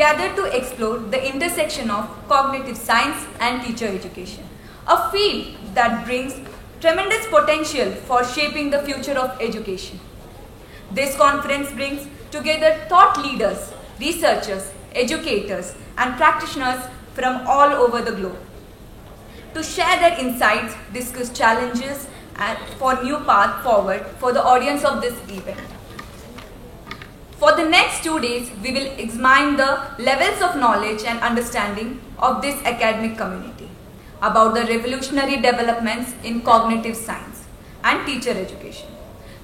gathered to explore the intersection of cognitive science and teacher education, a field that brings tremendous potential for shaping the future of education. This conference brings together thought leaders, researchers, educators, and practitioners from all over the globe to share their insights, discuss challenges, and for new path forward for the audience of this event. For the next 2 days, we will examine the levels of knowledge and understanding of this academic community about the revolutionary developments in cognitive science and teacher education.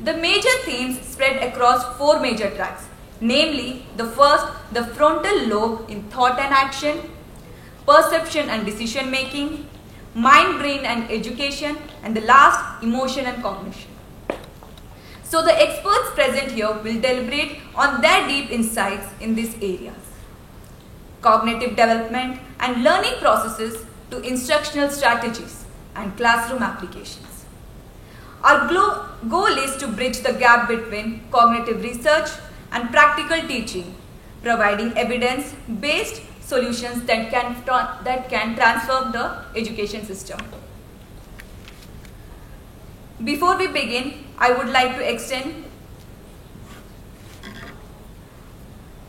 The major themes spread across 4 major tracks, namely the first, the frontal lobe in thought and action, perception and decision making, mind, brain and education, and the last, emotion and cognition. So the experts present here will deliberate on their deep insights in these areas. Cognitive development and learning processes to instructional strategies and classroom applications. Our goal is to bridge the gap between cognitive research and practical teaching, providing evidence-based solutions that can transform the education system. Before we begin, I would like to extend.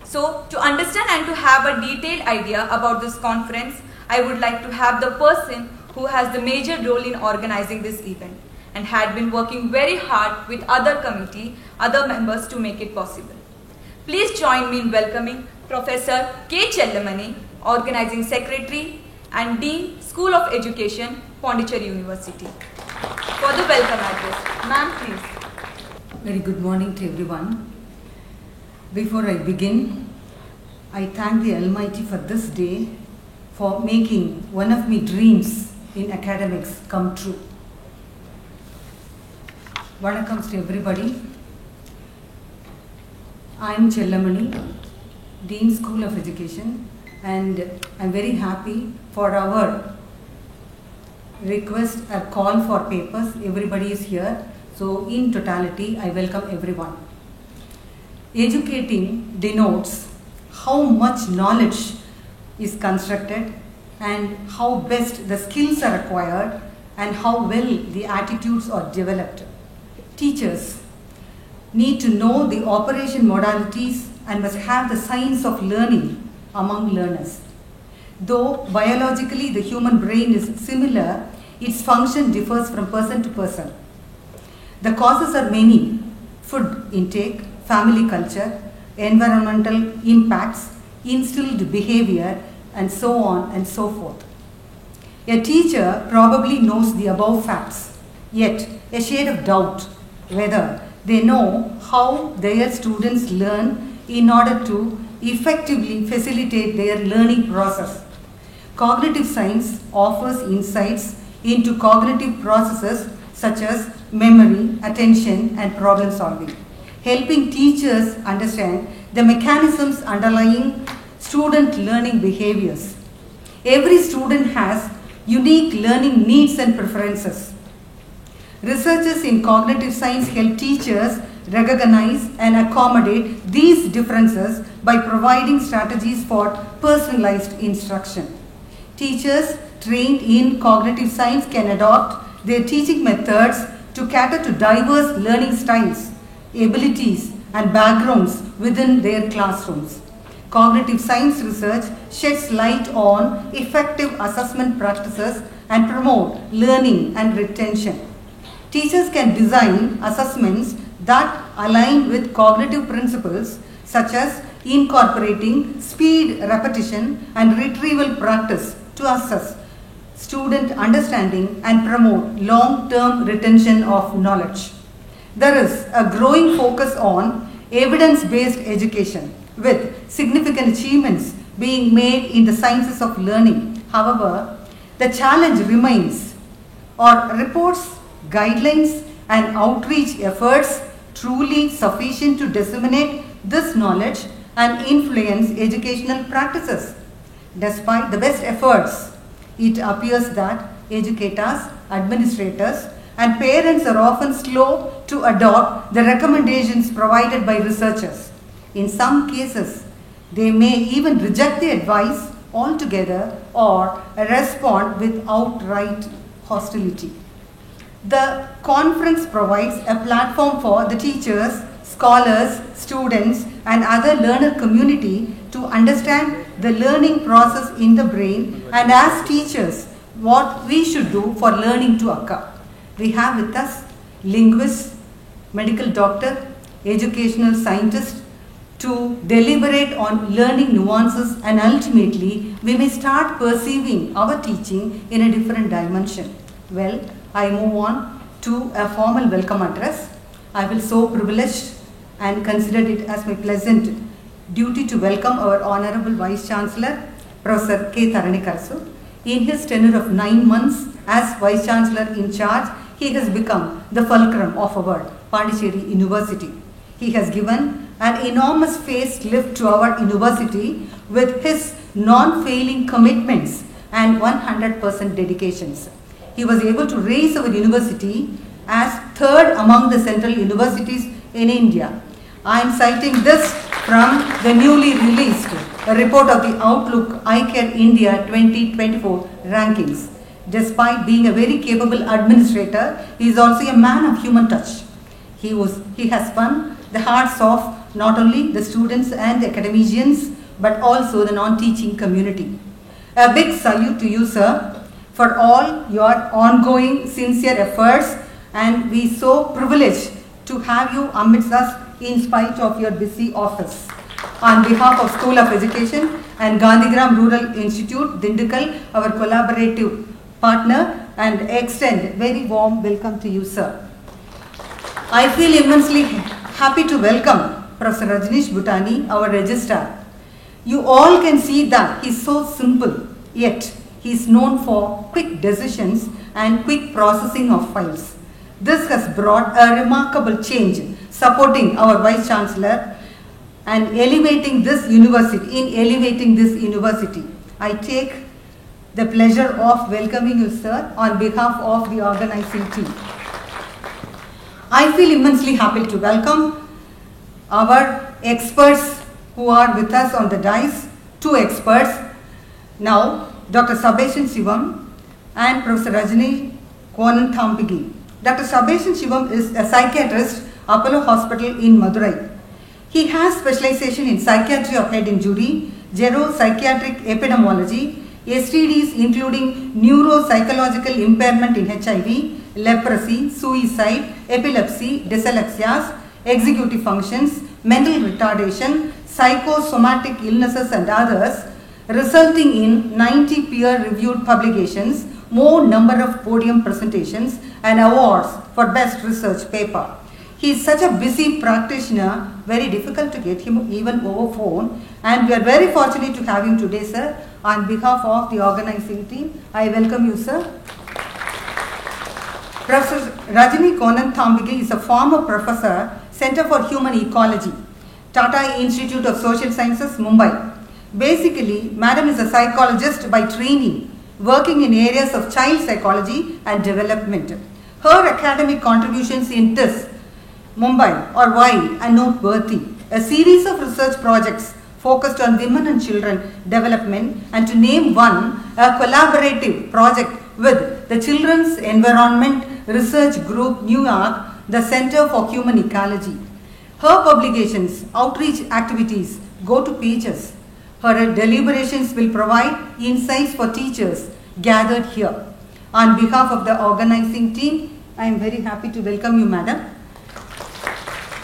So, to understand and to have a detailed idea about this conference, I would like to have the person who has the major role in organizing this event and had been working very hard with other members to make it possible. Please join me in welcoming Professor K. Chellamani, Organizing Secretary and Dean, School of Education, Pondicherry University, for the welcome address. Ma'am, please. Very good morning to everyone. Before I begin, I thank the Almighty for this day, for making one of my dreams in academics come true. Vanakkams to everybody. I am Chellamani, Dean, School of Education, and I am very happy for our request or call for papers. Everybody is here. So in totality, I welcome everyone. Educating denotes how much knowledge is constructed and how best the skills are acquired and how well the attitudes are developed. Teachers need to know the operation modalities and must have the science of learning among learners. Though biologically the human brain is similar, its function differs from person to person. The causes are many: food intake, family culture, environmental impacts, instilled behavior, and so on and so forth. A teacher probably knows the above facts, yet a shade of doubt whether they know how their students learn in order to effectively facilitate their learning process. Cognitive science offers insights into cognitive processes such as memory, attention, and problem solving, helping teachers understand the mechanisms underlying student learning behaviors. Every student has unique learning needs and preferences. Researchers in cognitive science help teachers recognize and accommodate these differences by providing strategies for personalized instruction. Teachers trained in cognitive science can adopt their teaching methods to cater to diverse learning styles, abilities, and backgrounds within their classrooms. Cognitive science research sheds light on effective assessment practices and promote learning and retention. Teachers can design assessments that align with cognitive principles such as incorporating speed, repetition, and retrieval practice to assess student understanding and promote long-term retention of knowledge. There is a growing focus on evidence-based education, with significant achievements being made in the sciences of learning. However, the challenge remains: are reports, guidelines, and outreach efforts truly sufficient to disseminate this knowledge and influence educational practices? Despite the best efforts, it appears that educators, administrators, and parents are often slow to adopt the recommendations provided by researchers. In some cases, They may even reject the advice altogether or respond with outright hostility. The conference provides a platform for the teachers, scholars, students, and other learner community to understand the learning process in the brain and as teachers what we should do for learning to occur. We have with us linguists, medical doctor, educational scientist to deliberate on learning nuances, and ultimately we may start perceiving our teaching in a different dimension. Well, I move on to a formal welcome address. I will so privileged and considered it as my pleasant duty to welcome our Honorable Vice Chancellor, Professor K. Tharanikaarasu. In his tenure of 9 months as Vice Chancellor in charge, he has become the fulcrum of our Pondicherry University. He has given an enormous facelift to our university with his non-failing commitments and 100% dedications. He was able to raise our university as third among the central universities in India. I am citing this from the newly released report of the Outlook iCare India 2024 rankings. Despite being a very capable administrator, he is also a man of human touch. He has won the hearts of not only the students and the academicians, but also the non-teaching community. A big salute to you, sir, for all your ongoing sincere efforts, and we so privileged to have you amidst us in spite of your busy office. On behalf of School of Education and Gandhigram Rural Institute, Dindigul, our collaborative partner, and extend very warm welcome to you, sir. I feel immensely happy to welcome Professor Rajneesh Bhutani, our registrar. You all can see that he is so simple, yet he is known for quick decisions and quick processing of files. This has brought a remarkable change, supporting our Vice Chancellor and elevating this university. I take the pleasure of welcoming you, sir, on behalf of the organizing team. I feel immensely happy to welcome our experts who are with us on the dais, 2 experts. Now, Dr. Sabeshan Shivam and Professor Rajani Konanthambige. Dr. Sabeshan Shivam is a psychiatrist, Apollo Hospital in Madurai. He has specialization in psychiatry of head injury, geropsychiatric epidemiology, STDs including neuropsychological impairment in HIV, leprosy, suicide, epilepsy, dyslexia, executive functions, mental retardation, psychosomatic illnesses and others, resulting in 90 peer-reviewed publications, more number of podium presentations and awards for best research paper. He is such a busy practitioner, very difficult to get him even over phone, and we are very fortunate to have him today, sir. On behalf of the organizing team, I welcome you, sir. Professor Rajani Konanthambige is a former professor, Center for Human Ecology, Tata Institute of Social Sciences, Mumbai. Basically, madam is a psychologist by training, working in areas of child psychology and development. Her academic contributions in this Mumbai are wide and noteworthy. A series of research projects focused on women and children development, and to name one, a collaborative project with the Children's Environment Research Group, New York, the Center for Human Ecology. Her publications, outreach activities go to pages. Her deliberations will provide insights for teachers gathered here. On behalf of the organizing team, I am very happy to welcome you, madam.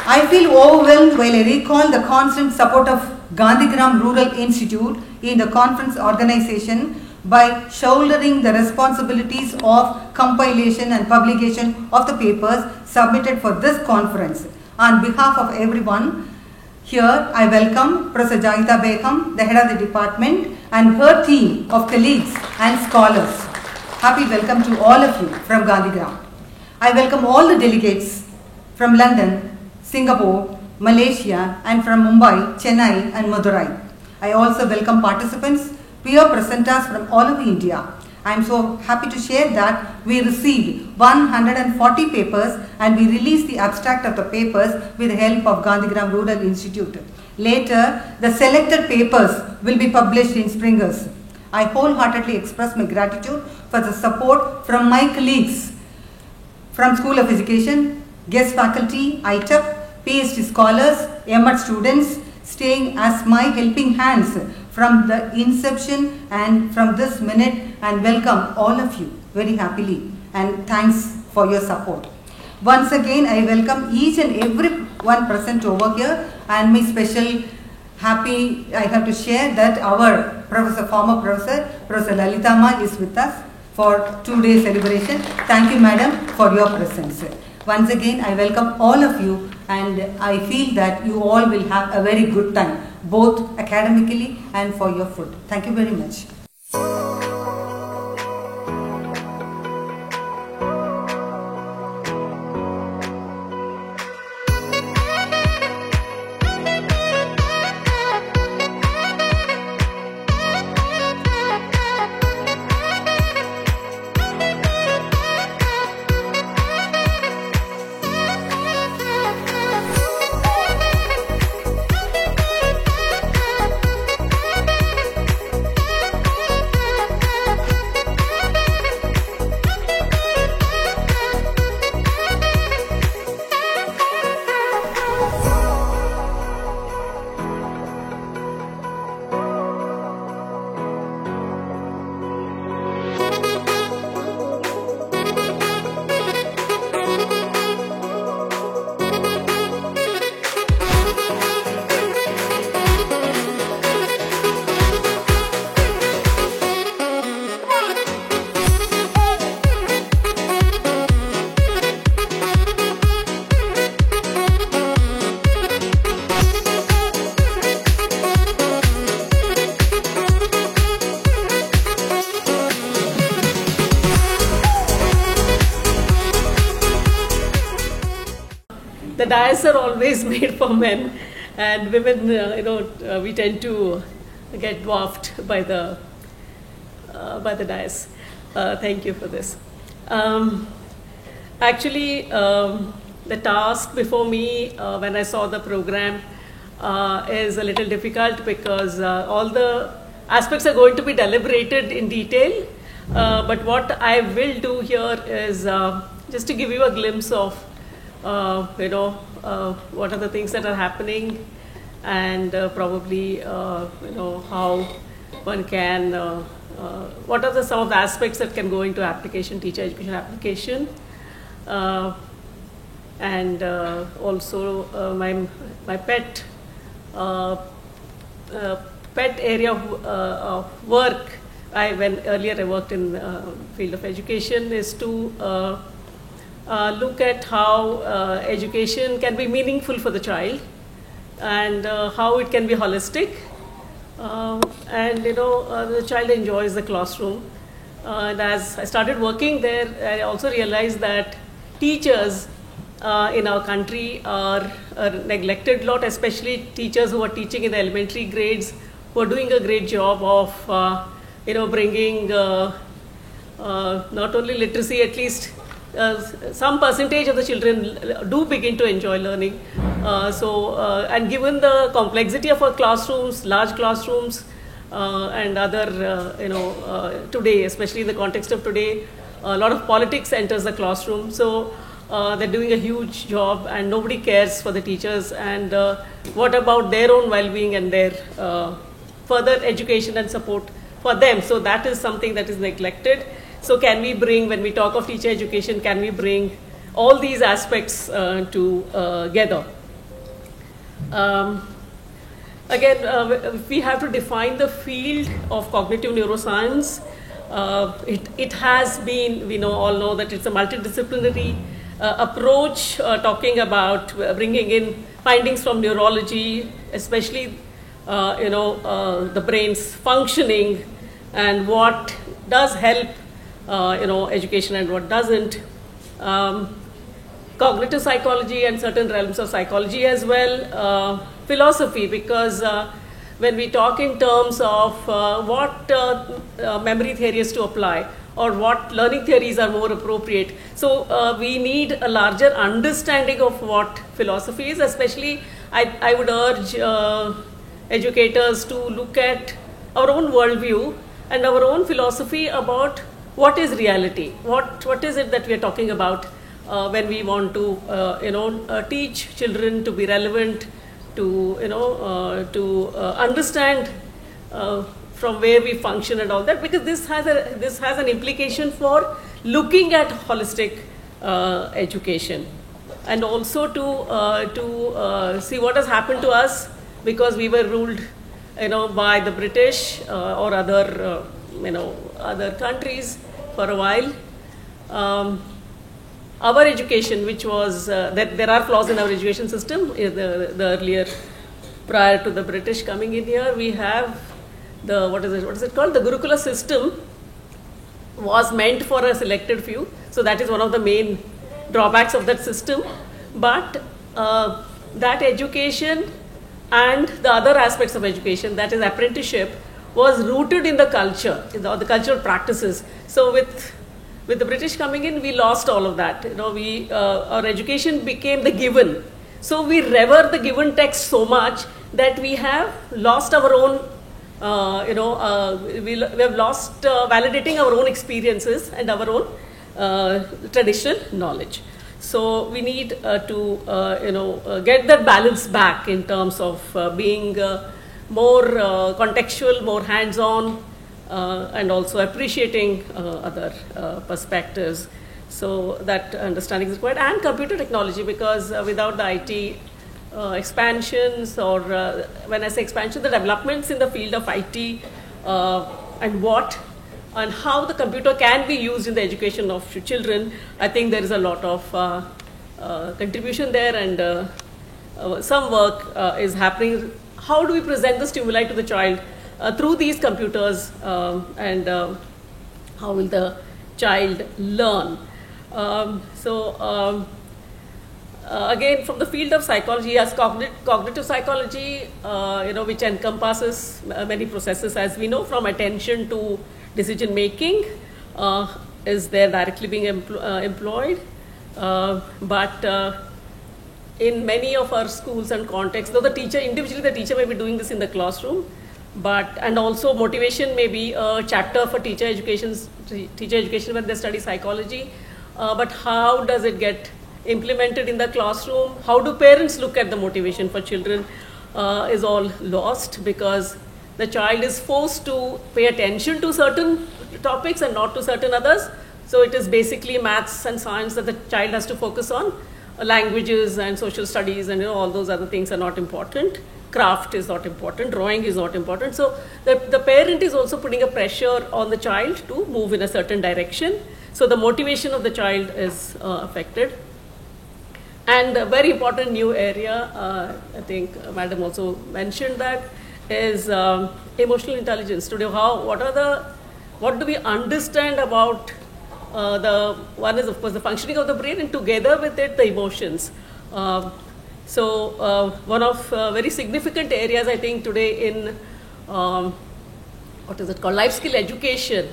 I feel overwhelmed while I recall the constant support of Gandhigram Rural Institute in the conference organization by shouldering the responsibilities of compilation and publication of the papers submitted for this conference. On behalf of everyone, here I welcome Professor Jahida Begum, the head of the department, and her team of colleagues and scholars. Happy welcome to all of you from Gandhigram. I welcome all the delegates from London, Singapore, Malaysia, and from Mumbai, Chennai, and Madurai. I also welcome participants, peer presenters from all over India. I am so happy to share that we received 140 papers and we released the abstract of the papers with the help of Gandhigram Rural Institute. Later, the selected papers will be published in Springers. I wholeheartedly express my gratitude for the support from my colleagues from School of Education, guest faculty, ITEP, PhD scholars, MAT students, staying as my helping hands from the inception and from this minute, and welcome all of you very happily, and thanks for your support. Once again, I welcome each and every one present over here, and my special happy I have to share that our former professor, Professor Lalitha Ma is with us for 2-day celebration. Thank you, madam, for your presence. Once again, I welcome all of you, and I feel that you all will have a very good time, both academically and for your food. Thank you very much. The dais are always made for men, and women, we tend to get dwarfed by the dais. Thank you for this. Actually, the task before me when I saw the program is a little difficult, because all the aspects are going to be deliberated in detail. But what I will do here is just to give you a glimpse of what are the things that are happening, and probably how one can, what are some of the aspects that can go into application, teacher education application, and also my pet area of work. When earlier I worked in field of education, is to look at how education can be meaningful for the child, and how it can be holistic, and the child enjoys the classroom. And as I started working there, I also realized that teachers in our country are neglected a lot, especially teachers who are teaching in the elementary grades, who are doing a great job of bringing not only literacy, at least some percentage of the children do begin to enjoy learning. And given the complexity of our classrooms, large classrooms, and other, today, especially in the context of today, a lot of politics enters the classroom. So they're doing a huge job, and nobody cares for the teachers. And what about their own well-being and their further education and support for them? So that is something that is neglected. So can we bring, when we talk of teacher education, can we bring all these aspects together? Again, we have to define the field of cognitive neuroscience. It has been, we all know that it's a multidisciplinary approach, talking about bringing in findings from neurology, especially the brain's functioning, and what does help education and what doesn't. Cognitive psychology and certain realms of psychology as well. Philosophy, because when we talk in terms of what memory theory is to apply, or what learning theories are more appropriate. So we need a larger understanding of what philosophy is. Especially, I would urge educators to look at our own worldview and our own philosophy about what is reality, what is it that we are talking about when we want to teach children to be relevant, to understand from where we function and all that, because this has an implication for looking at holistic education, and also to see what has happened to us because we were ruled by the British or other other countries for a while. Our education, which was that there are flaws in our education system, the earlier, prior to the British coming in here, we have the what is it called? The Gurukula system was meant for a selected few, so that is one of the main drawbacks of that system. But that education and the other aspects of education, that is apprenticeship, was rooted in the culture, the cultural practices. So with the British coming in, we lost all of that. Our education became the given. So we revere the given text so much that we have lost our own, we have lost validating our own experiences and our own traditional knowledge. So we need to get that balance back in terms of being more contextual, more hands-on, and also appreciating other perspectives. So that understanding is required, and computer technology, because without the IT expansions, or when I say expansion, the developments in the field of IT and how the computer can be used in the education of children, I think there is a lot of contribution there, and some work is happening. How do we present the stimuli to the child through these computers, and how will the child learn? Again, from the field of psychology, yes, cognitive psychology, which encompasses many processes, as we know, from attention to decision making, is there directly being employed. But in many of our schools and contexts, though individually the teacher may be doing this in the classroom, and also motivation may be a chapter for teacher education when they study psychology. But how does it get implemented in the classroom? How do parents look at the motivation for children is all lost, because the child is forced to pay attention to certain topics and not to certain others. So it is basically maths and science that the child has to focus on. Languages and social studies and all those other things are not important. Craft is not important. Drawing is not important. So the parent is also putting a pressure on the child to move in a certain direction. So the motivation of the child is affected. And a very important new area, I think Madam also mentioned that, is emotional intelligence. Today, what do we understand about one is, of course, the functioning of the brain, and together with it, the emotions. So one of very significant areas, I think, today in life skill education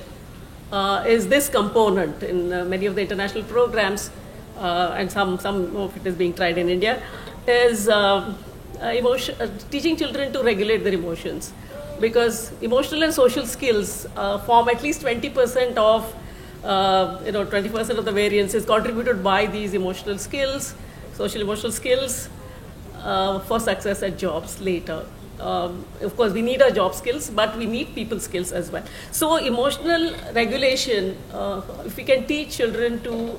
is this component in many of the international programs, and some of it is being tried in India, is teaching children to regulate their emotions, because emotional and social skills form at least 20% of 20% of the variance is contributed by these emotional skills, social emotional skills, for success at jobs later. Of course, we need our job skills, but we need people skills as well. So emotional regulation, if we can teach children to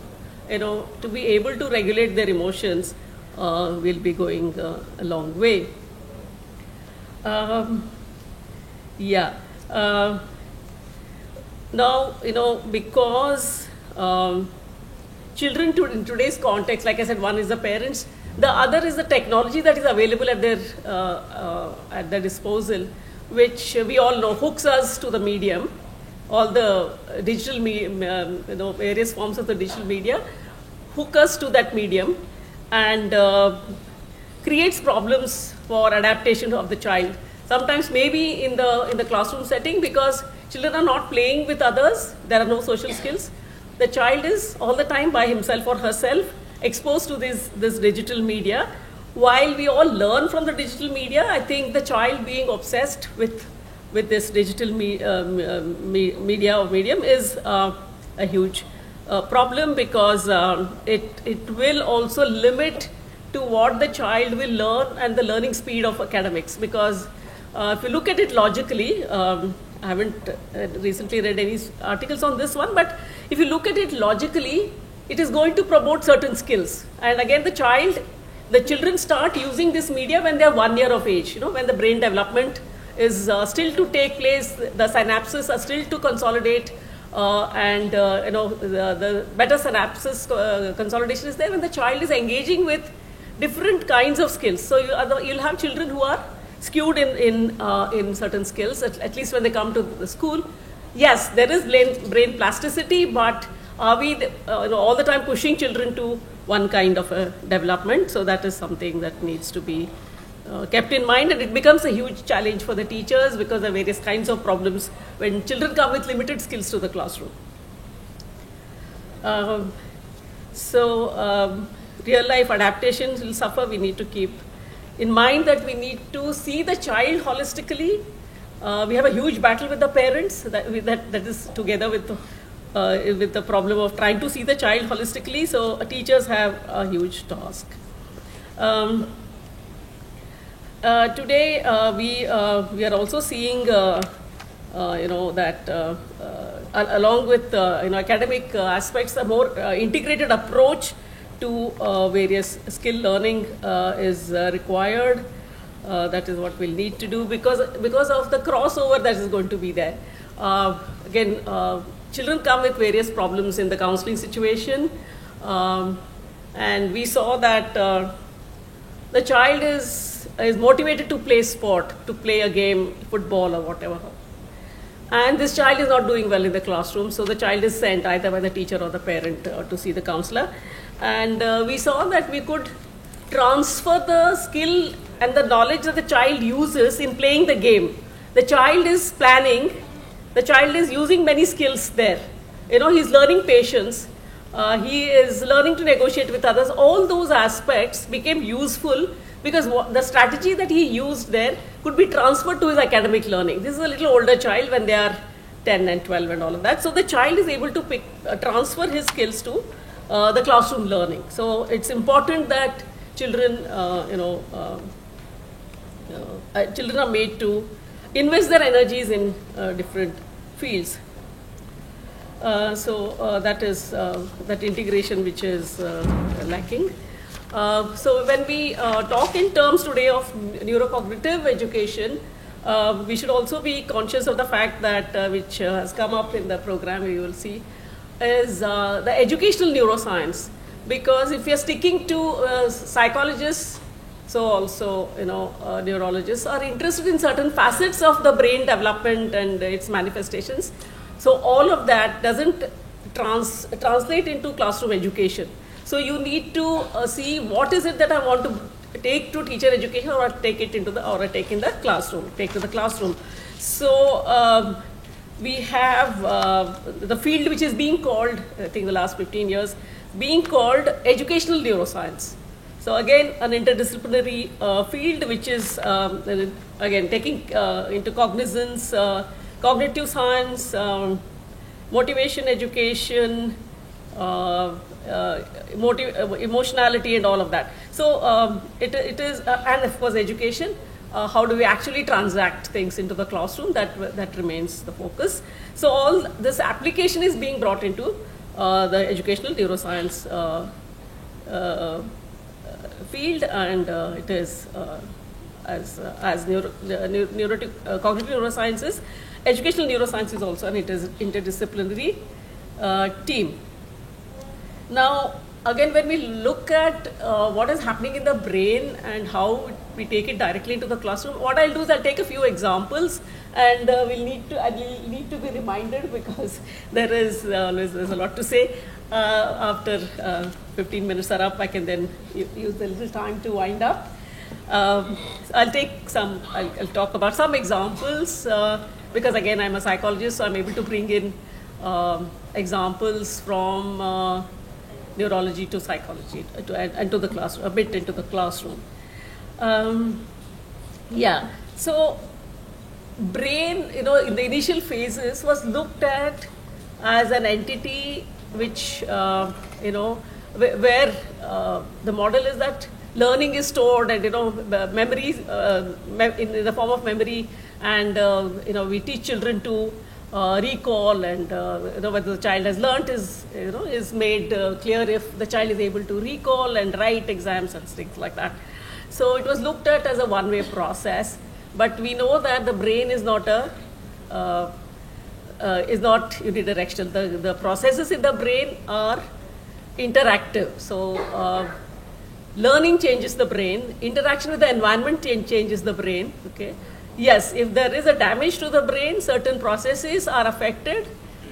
be able to regulate their emotions, we'll be going a long way. Now, because children in today's context, like I said, one is the parents, the other is the technology that is available at their disposal, which we all know hooks us to the medium, all the digital, various forms of the digital media, hook us to that medium, and creates problems for adaptation of the child. Sometimes maybe in the classroom setting, because Children are not playing with others. There are no social skills. The child is all the time by himself or herself, exposed to this digital media. While we all learn from the digital media, I think the child being obsessed with this digital media or medium is a huge problem, because it will also limit to what the child will learn and the learning speed of academics. Because if you look at it logically, I haven't recently read any articles on this one, but if you look at it logically, it is going to promote certain skills. And again, the children start using this media when they are 1 year of age, when the brain development is still to take place, the synapses are still to consolidate, and the better synapses consolidation is there when the child is engaging with different kinds of skills. So you'll have children who are skewed in certain skills, at least when they come to the school. Yes, there is brain plasticity, but are we all the time pushing children to one kind of a development? So that is something that needs to be kept in mind, and it becomes a huge challenge for the teachers, because there are various kinds of problems when children come with limited skills to the classroom. Real life adaptations will suffer. We need to keep in mind that we need to see the child holistically. We have a huge battle with the parents that is together with the problem of trying to see the child holistically. So teachers have a huge task. Today we are also seeing that along with academic aspects, a more integrated approach to various skill learning is required. That is what we'll need to do, because of the crossover that is going to be there. Again, children come with various problems in the counseling situation, and we saw that the child is motivated to play sport, to play a game, football or whatever. And this child is not doing well in the classroom, so the child is sent either by the teacher or the parent to see the counselor. And we saw that we could transfer the skill and the knowledge that the child uses in playing the game. The child is planning, the child is using many skills there. He's learning patience, he is learning to negotiate with others. All those aspects became useful because the strategy that he used there could be transferred to his academic learning. This is a little older child when they are 10 and 12 and all of that. So the child is able to transfer his skills to the classroom learning. So it's important that children are made to invest their energies in different fields. That is that integration which is lacking. So when we talk in terms today of neurocognitive education, we should also be conscious of the fact that which has come up in the program, you will see, is the educational neuroscience. Because if we are sticking to psychologists, so also neurologists are interested in certain facets of the brain development and its manifestations. So all of that doesn't translate into classroom education. So you need to see what is it that I want to take to teacher education, or take it into take in the classroom, take to the classroom. So we have the field which is being called, I think the last 15 years, being called educational neuroscience. So again, an interdisciplinary field which is again taking into cognizance cognitive science, motivation education, emotionality and all of that. So it is, and of course education, how do we actually transact things into the classroom, that remains the focus. So all this application is being brought into the educational neuroscience field, and it is as cognitive neurosciences, educational neuroscience is also an interdisciplinary team. Now, again, when we look at what is happening in the brain and how we take it directly into the classroom, what I'll do is I'll take a few examples, and I'll need to be reminded, because there's a lot to say. After 15 minutes are up, I can then use the little time to wind up. I'll talk about some examples because again I'm a psychologist, so I'm able to bring in examples from neurology to psychology and to the classroom, a bit into the classroom. So brain, in the initial phases was looked at as an entity which, where the model is that learning is stored and, memories in the form of memory, and, we teach children to recall, and, whether the child has learnt is made clear if the child is able to recall and write exams and things like that. So it was looked at as a one-way process, but we know that the brain is not unidirectional. The processes in the brain are interactive. So learning changes the brain, interaction with the environment changes the brain. Okay. Yes, if there is a damage to the brain, certain processes are affected.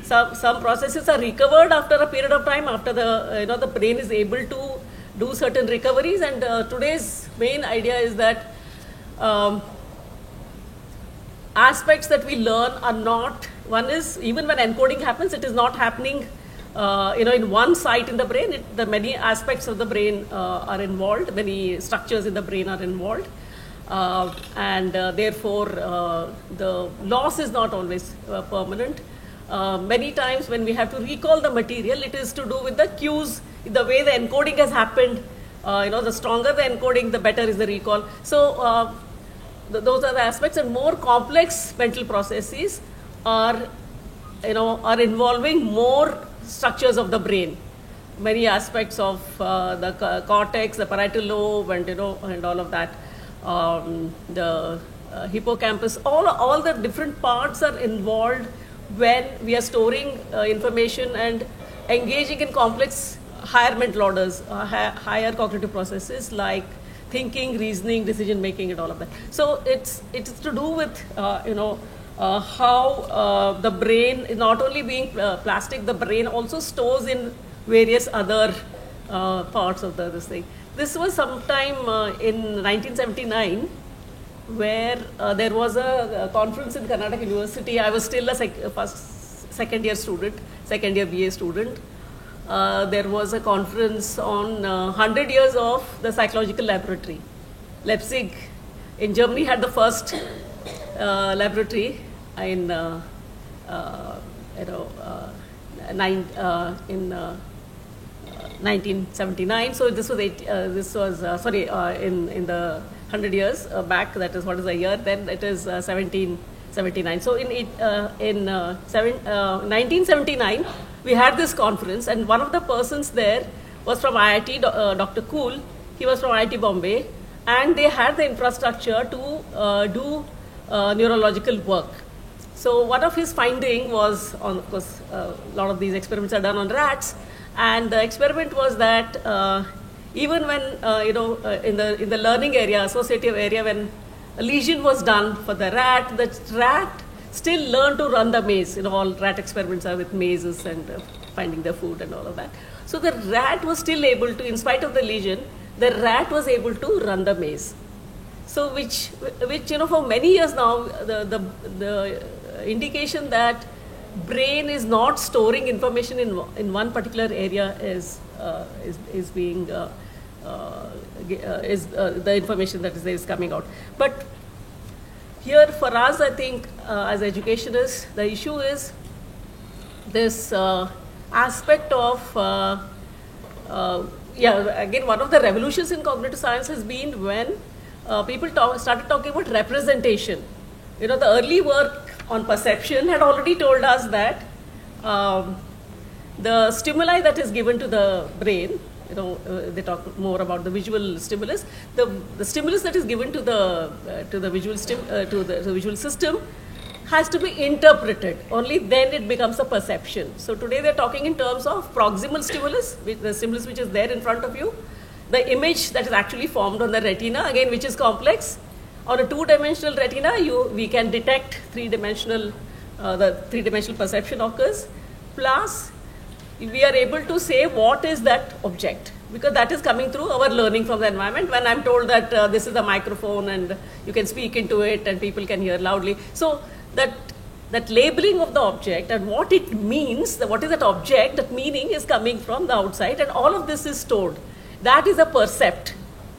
Some processes are recovered after a period of time, after the brain is able to do certain recoveries. And today's main idea is that aspects that we learn are not, one is, even when encoding happens, it is not happening in one site in the brain. The many aspects of the brain are involved, many structures in the brain are involved, and therefore the loss is not always permanent. Many times when we have to recall the material, it is to do with the cues, the way the encoding has happened. The stronger the encoding, the better is the recall. So those are the aspects, and more complex mental processes are involving more structures of the brain, many aspects of the cortex, the parietal lobe, and all of that, the hippocampus. All the different parts are involved when we are storing information and engaging in complex higher mental orders, higher cognitive processes like thinking, reasoning, decision making, and all of that. So it's to do with how the brain is not only being plastic, the brain also stores in various other parts of this thing. This was sometime in 1979, where there was a conference in Karnataka University. I was still a second year BA student. There was a conference on 100 years of the psychological laboratory. Leipzig in Germany had the first laboratory in 1979. So this was in the 100 years back. That is, what is the year? Then it is 1779. So in 1979, we had this conference, and one of the persons there was from IIT, Dr. Kool. He was from IIT Bombay, and they had the infrastructure to do neurological work. So one of his finding was, of course, a lot of these experiments are done on rats, and the experiment was that even when in the learning area, associative area, when a lesion was done for the rat still learned to run the maze. All rat experiments are with mazes and finding their food and all of that. So the rat was still able to, in spite of the lesion, the rat was able to run the maze. So which for many years now, the indication that brain is not storing information in one particular area is being the information that is coming out. But here for us, I think as educationists, the issue is this aspect of again, one of the revolutions in cognitive science has been when people started talking about representation. The early work on perception had already told us that the stimuli that is given to the brain, they talk more about the visual stimulus. The stimulus that is given to the visual system has to be interpreted. Only then it becomes a perception. So today they're talking in terms of proximal stimulus, the stimulus which is there in front of you, the image that is actually formed on the retina, again, which is complex. On a two-dimensional retina, we can detect the three-dimensional perception occurs. Plus, we are able to say what is that object. because that is coming through our learning from the environment. When I'm told that this is a microphone and you can speak into it and people can hear loudly. So that labeling of the object and what it means, what is that object, that meaning is coming from the outside, and all of this is stored. That is a percept.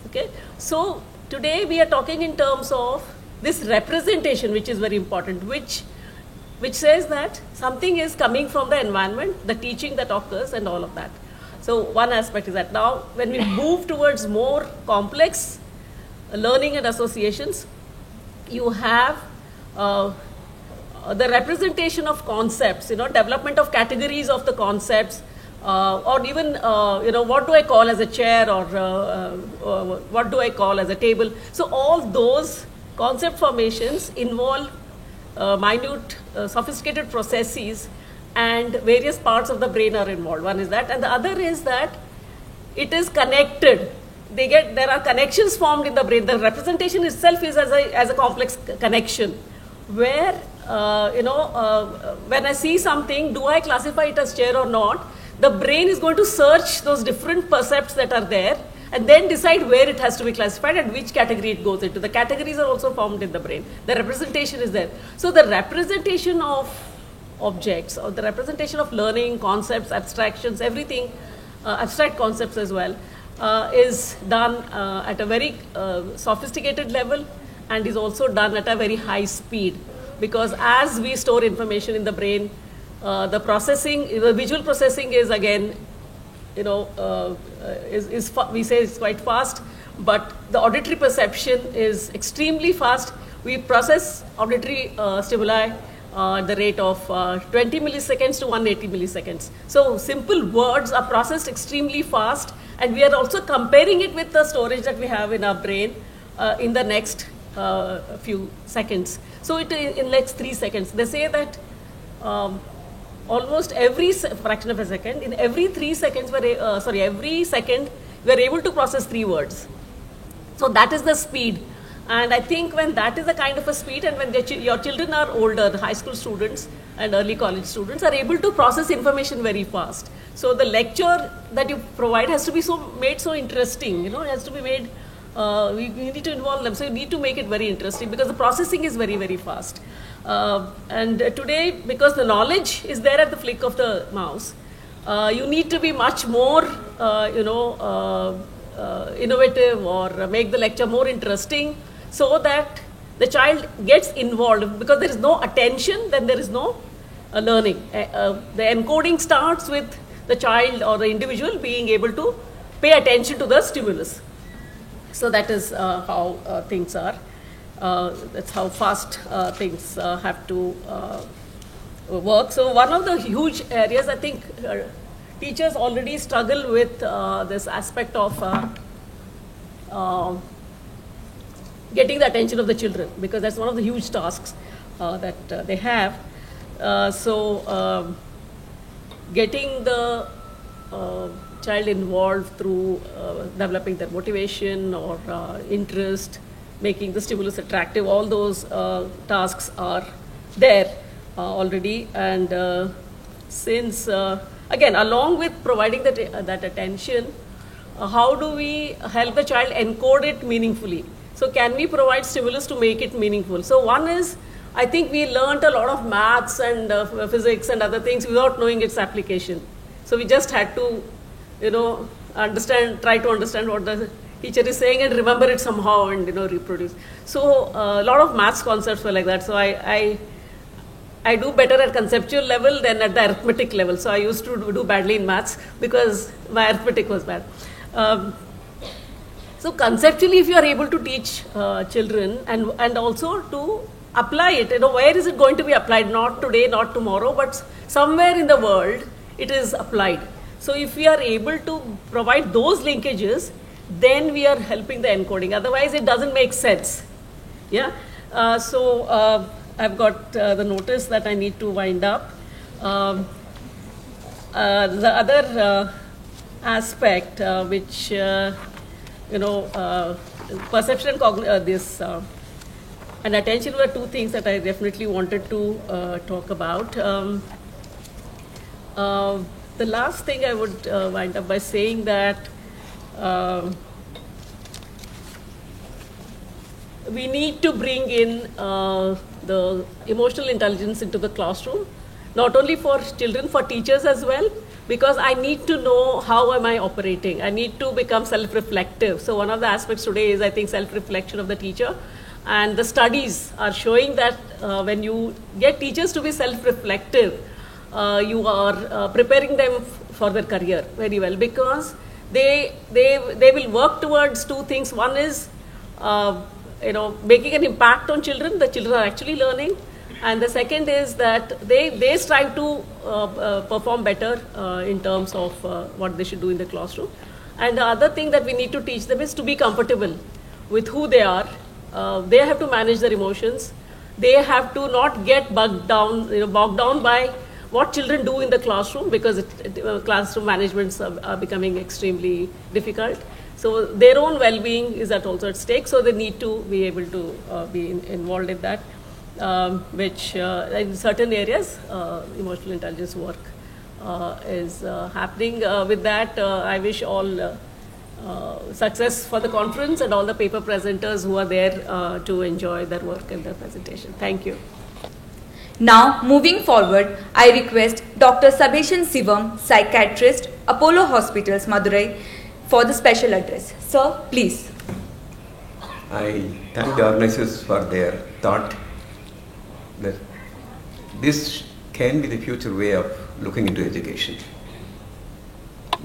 Okay. So today we are talking in terms of this representation, which is very important, which says that something is coming from the environment, the teaching that occurs and all of that. So one aspect is that. Now when we move towards more complex learning and associations, you have the representation of concepts, development of categories of the concepts, or even, what do I call as a chair, or what do I call as a table. So all those concept formations involve minute, sophisticated processes, and various parts of the brain are involved. One is that, and the other is that it is connected. There are connections formed in the brain. The representation itself is as a complex connection, where when I see something, do I classify it as chair or not? The brain is going to search those different percepts that are there and then decide where it has to be classified and which category it goes into. The categories are also formed in the brain. The representation is there. So the representation of objects, or the representation of learning, concepts, abstractions, everything, abstract concepts as well, is done at a very sophisticated level, and is also done at a very high speed. Because as we store information in the brain, the visual processing is again, we say it's quite fast, but the auditory perception is extremely fast. We process auditory stimuli at the rate of 20 milliseconds to 180 milliseconds. So simple words are processed extremely fast, and we are also comparing it with the storage that we have in our brain in the next few seconds. So in next 3 seconds, they say that almost every fraction of a second, in every 3 seconds, every second, we are able to process 3 words. So that is the speed. And I think when that is the kind of a speed, and when your children are older, the high school students and early college students are able to process information very fast. So the lecture that you provide has to be made so interesting, it has to be made, we need to involve them. So you need to make it very interesting, because the processing is very, very fast. And today, because the knowledge is there at the flick of the mouse, you need to be much more, innovative, or make the lecture more interesting, so that the child gets involved. Because there is no attention, then there is no learning. The encoding starts with the child or the individual being able to pay attention to the stimulus. So that is how things are. That's how fast things have to work. So one of the huge areas, I think teachers already struggle with this aspect of getting the attention of the children, because that's one of the huge tasks that they have. So getting the child involved through developing their motivation or interest, making the stimulus attractive, all those tasks are there already. And since, again, along with providing that attention, how do we help the child encode it meaningfully? So can we provide stimulus to make it meaningful? So one is, I think we learned a lot of maths and physics and other things without knowing its application. So we just had to, try to understand what the teacher is saying and remember it somehow and, reproduce. So a lot of maths concepts were like that. So I do better at conceptual level than at the arithmetic level. So I used to do badly in maths because my arithmetic was bad. So conceptually, if you are able to teach children and also to apply it, where is it going to be applied? Not today, not tomorrow, but somewhere in the world it is applied. So if we are able to provide those linkages, then we are helping the encoding. Otherwise, it doesn't make sense. Yeah. So I've got the notice that I need to wind up. The other aspect, which perception and and attention were two things that I definitely wanted to talk about. The last thing I would wind up by saying that we need to bring in the emotional intelligence into the classroom, not only for children, for teachers as well, because I need to know how am I operating. I need to become self-reflective. So one of the aspects today is, I think, self-reflection of the teacher. And the studies are showing that when you get teachers to be self-reflective, you are preparing them for their career very well, because they will work towards two things. One is making an impact on children. The children are actually learning. And the second is that they strive to perform better in terms of what they should do in the classroom. And the other thing that we need to teach them is to be comfortable with who they are. They have to manage their emotions. They have to not get bogged down by what children do in the classroom, because classroom managements are becoming extremely difficult. So their own well-being is also at stake. So they need to be able to be involved in that, which in certain areas, emotional intelligence work is happening. With that, I wish all success for the conference and all the paper presenters who are there to enjoy their work and their presentation. Thank you. Now, moving forward, I request Dr. Sabeshan Sivam, psychiatrist, Apollo Hospitals, Madurai, for the special address. Sir, please. I thank the organizers for their thought that this can be the future way of looking into education.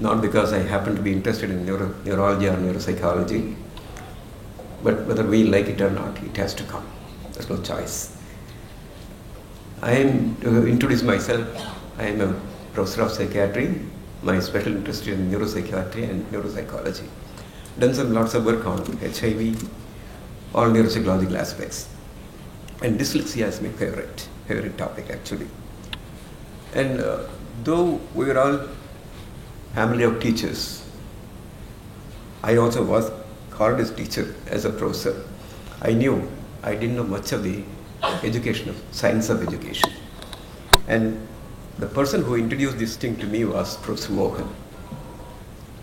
Not because I happen to be interested in neurology or neuropsychology, but whether we like it or not, it has to come. There's no choice. I am to introduce myself. I am a professor of psychiatry. My special interest is in neuropsychiatry and neuropsychology. Done some lots of work on HIV, all neuropsychological aspects. And dyslexia is my favorite topic actually. And though we are all family of teachers, I also was called as teacher, as a professor. I didn't know much of the education, of science of education. And the person who introduced this thing to me was Professor Mohan.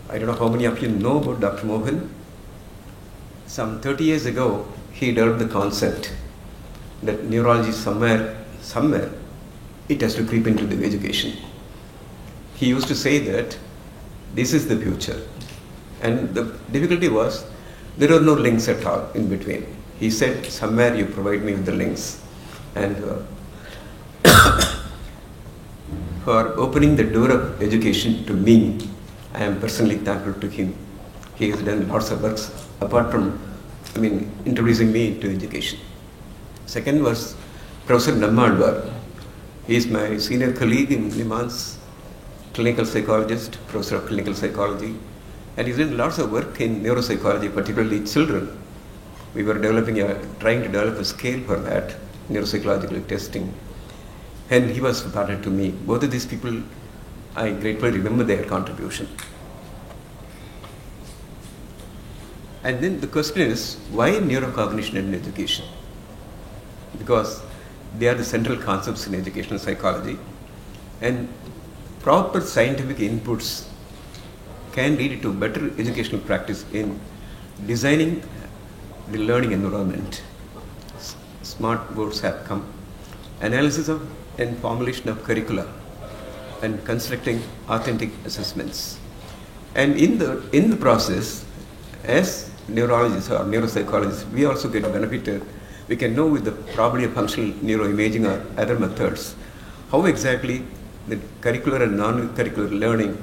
I don't know how many of you know about Dr. Mohan. Some 30 years ago, he developed the concept that neurology somewhere, it has to creep into the education. He used to say that this is the future. And the difficulty was, there are no links at all in between. He said, somewhere you provide me with the links. And for opening the door of education to me, I am personally thankful to him. He has done lots of works apart from, introducing me to education. Second was Professor Nammalwar. He is my senior colleague in Niman's, clinical psychologist, professor of clinical psychology. And he's done lots of work in neuropsychology, particularly children. We were trying to develop a scale for that, neuropsychological testing. And he was a partner to me. Both of these people, I gratefully remember their contribution. And then the question is, why neurocognition in education? Because they are the central concepts in educational psychology. And proper scientific inputs can lead to better educational practice in designing the learning environment. Smart boards have come. Analysis of and formulation of curricula and constructing authentic assessments. And in the process, as neurologists or neuropsychologists, we also get benefited. We can know with the probably functional neuroimaging or other methods how exactly the curricular and non-curricular learning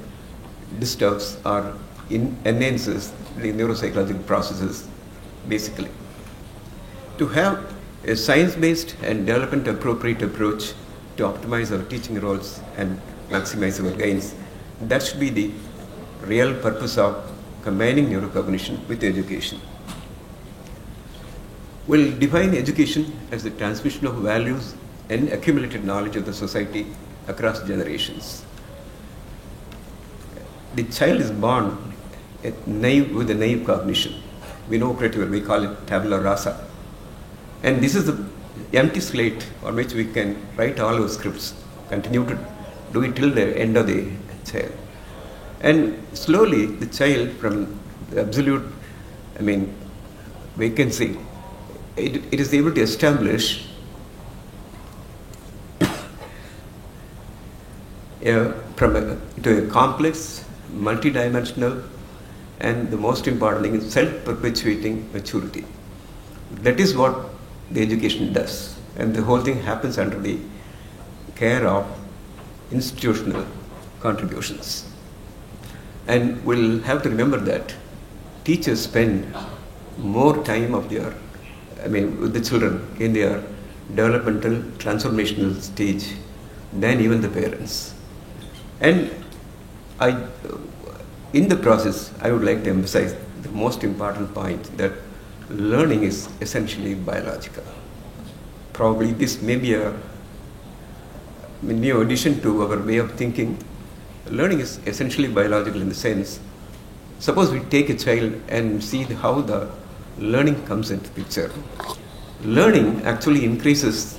disturbs or enhances the neuropsychological processes, basically. To have a science-based and development-appropriate approach to optimize our teaching roles and maximize our gains, that should be the real purpose of combining neurocognition with education. We'll define education as the transmission of values and accumulated knowledge of the society across generations. The child is born with a naive cognition. We know pretty well, we call it tabula rasa. And this is the empty slate on which we can write all our scripts, continue to do it till the end of the child. And slowly the child, from the absolute, vacancy, it is able to establish to a complex, multidimensional, and the most important thing is self-perpetuating maturity. That is what the education does, and the whole thing happens under the care of institutional contributions. And we'll have to remember that teachers spend more time of their, with the children in their developmental transformational stage than even the parents. And in the process, I would like to emphasize the most important point, that learning is essentially biological. Probably this may be a new addition to our way of thinking. Learning is essentially biological in the sense, suppose we take a child and see how the learning comes into the picture. Learning actually increases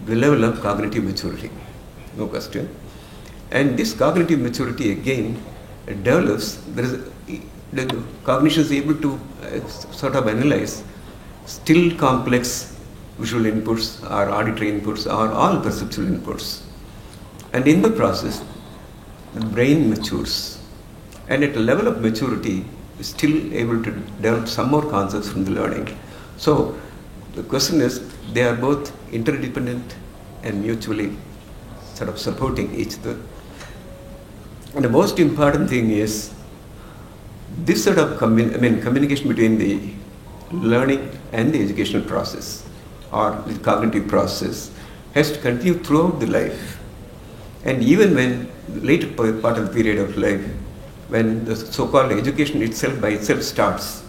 the level of cognitive maturity, no question. And this cognitive maturity again develops, the cognition is able to sort of analyze still complex visual inputs or auditory inputs or all perceptual inputs. And in the process, the brain matures. And at a level of maturity, is still able to develop some more concepts from the learning. So the question is, they are both interdependent and mutually sort of supporting each other. And the most important thing is this sort of communication between the learning and the educational process or the cognitive process has to continue throughout the life. And even when the later part of the period of life, when the so-called education itself by itself stops,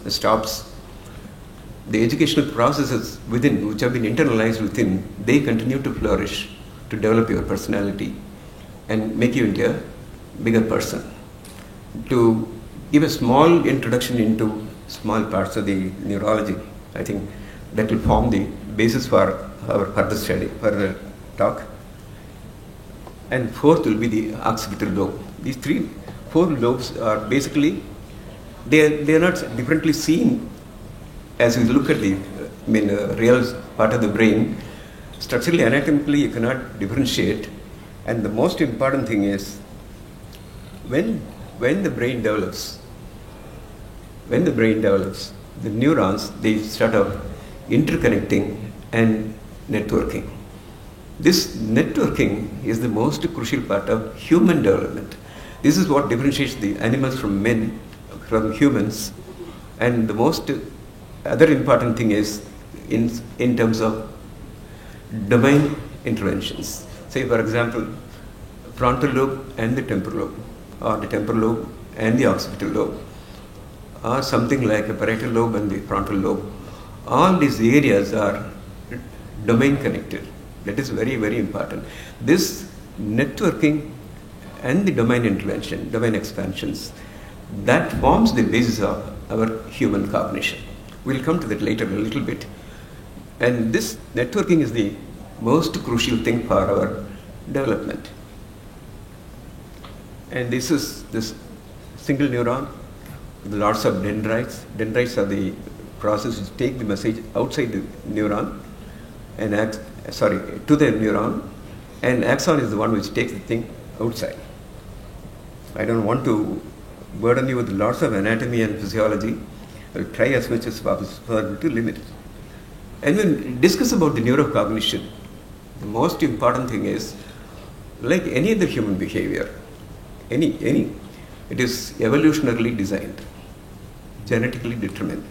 the educational processes within, which have been internalized within, they continue to flourish, to develop your personality and make you into a bigger person. To give a small introduction into small parts of the neurology, I think that will form the basis for our further study, further talk. And fourth will be the occipital lobe. These four lobes are basically, they are not differently seen as we look at the real part of the brain. Structurally, anatomically, you cannot differentiate. And the most important thing is, when the brain develops, the neurons, they start off interconnecting and networking. This networking is the most crucial part of human development. This is what differentiates the animals from humans. And the most other important thing is in terms of domain interventions. Say, for example, frontal lobe and the temporal lobe, or the temporal lobe and the occipital lobe, or something like a parietal lobe and the frontal lobe. All these areas are domain connected. That is very, very important. This networking and the domain intervention, domain expansions, that forms the basis of our human cognition. We'll come to that later a little bit. And this networking is the most crucial thing for our development. And this is this single neuron with lots of dendrites. Dendrites are the process which take the message outside the neuron and to the neuron, and axon is the one which takes the thing outside. I don't want to burden you with lots of anatomy and physiology. I'll try as much as possible to limit it. And when we discuss about the neurocognition, the most important thing is, like any other human behavior, it is evolutionarily designed, genetically determined,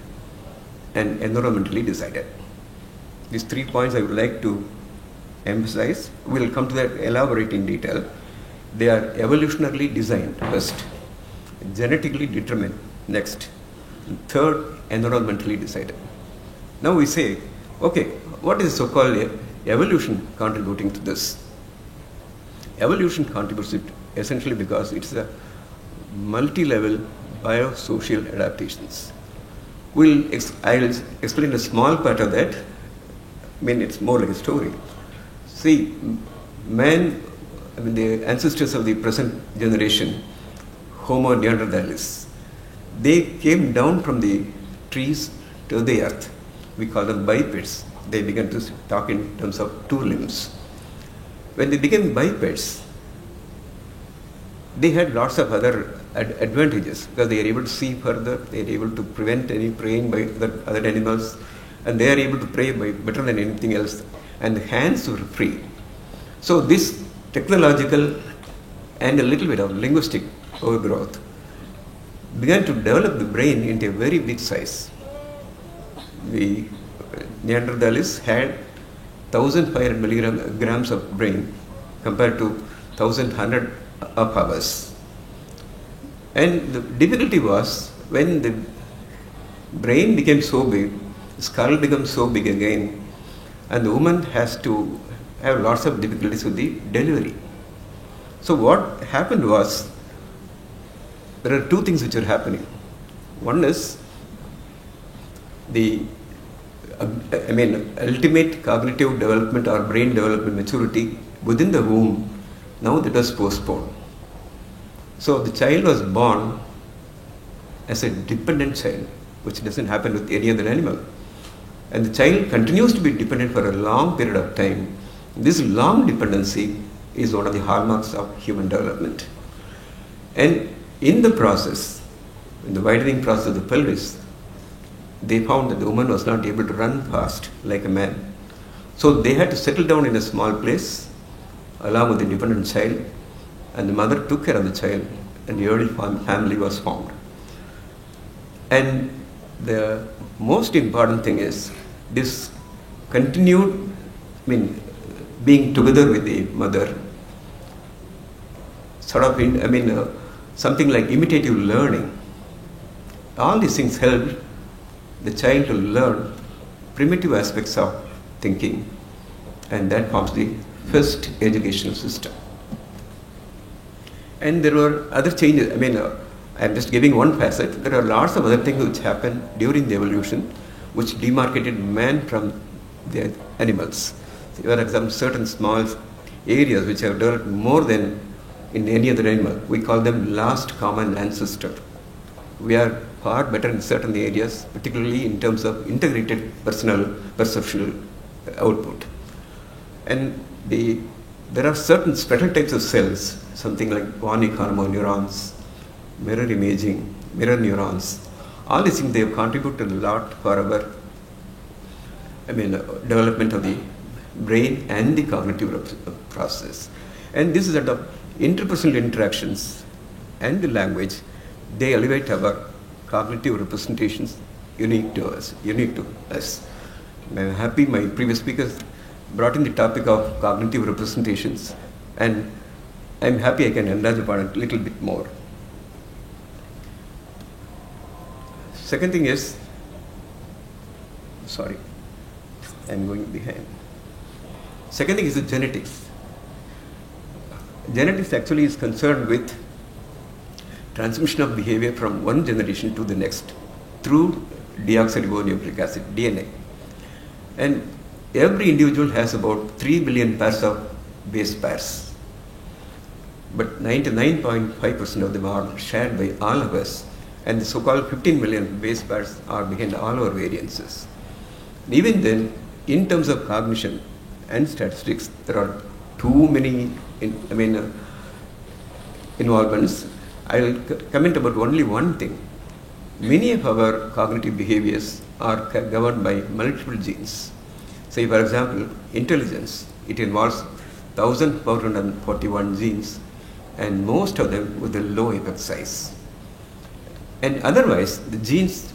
and environmentally decided. These 3 points I would like to emphasize. We'll come to that elaborate in detail. They are evolutionarily designed first, genetically determined next, and third, environmentally decided. Now we say, okay, what is so-called evolution contributing to this? Evolution contributes it essentially because it's a multi-level biosocial adaptations. I'll explain a small part of that. It's more like a story. See, the ancestors of the present generation, Homo neanderthalis, they came down from the trees to the earth. We call them bipeds. They began to talk in terms of two limbs. When they became bipeds, they had lots of other advantages because they are able to see further, they are able to prevent any preying by other animals, and they are able to prey by better than anything else, and the hands were free. So this technological and a little bit of linguistic overgrowth began to develop the brain into a very big size. The Neanderthals had 1,500 milligrams of brain compared to 1,100 of ours. And the difficulty was when the brain became so big, the skull becomes so big again, and the woman has to have lots of difficulties with the delivery. So what happened was, there are two things which are happening. One is the ultimate cognitive development or brain development maturity within the womb. Now that was postponed. So the child was born as a dependent child, which doesn't happen with any other animal. And the child continues to be dependent for a long period of time. This long dependency is one of the hallmarks of human development. And in the process, in the widening process of the pelvis, they found that the woman was not able to run fast like a man. So they had to settle down in a small place along with the dependent child, and the mother took care of the child, and the early family was formed. And the most important thing is this continued, being together with the mother, sort of, something like imitative learning. All these things helped the child to learn primitive aspects of thinking, and that forms the first educational system. And there were other changes. I'm just giving one facet. There are lots of other things which happened during the evolution which demarcated man from the animals. There are some certain small areas which have developed more than in any other animal. We call them last common ancestor. We are far better in certain areas, particularly in terms of integrated personal perceptual output. And there are certain special types of cells, something like Wernicke hormone neurons, mirror imaging, mirror neurons. All these things, they have contributed a lot for our development of the brain and the cognitive process. And this is at the interpersonal interactions and the language, they elevate our cognitive representations unique to us. I'm happy my previous speakers brought in the topic of cognitive representations, and I'm happy I can enlarge upon it a little bit more. Second thing is, I'm going behind. Second thing is the genetics. Genetics actually is concerned with transmission of behavior from one generation to the next through deoxyribonucleic acid, DNA. And every individual has about 3 billion pairs of base pairs. But 99.5% of them are shared by all of us. And the so-called 15 million base pairs are behind all our variances. Even then, in terms of cognition and statistics, there are too many involvements. I'll comment about only one thing. Many of our cognitive behaviors are governed by multiple genes. Say, for example, intelligence, it involves 1,441 genes, and most of them with a low effect size. And otherwise, the genes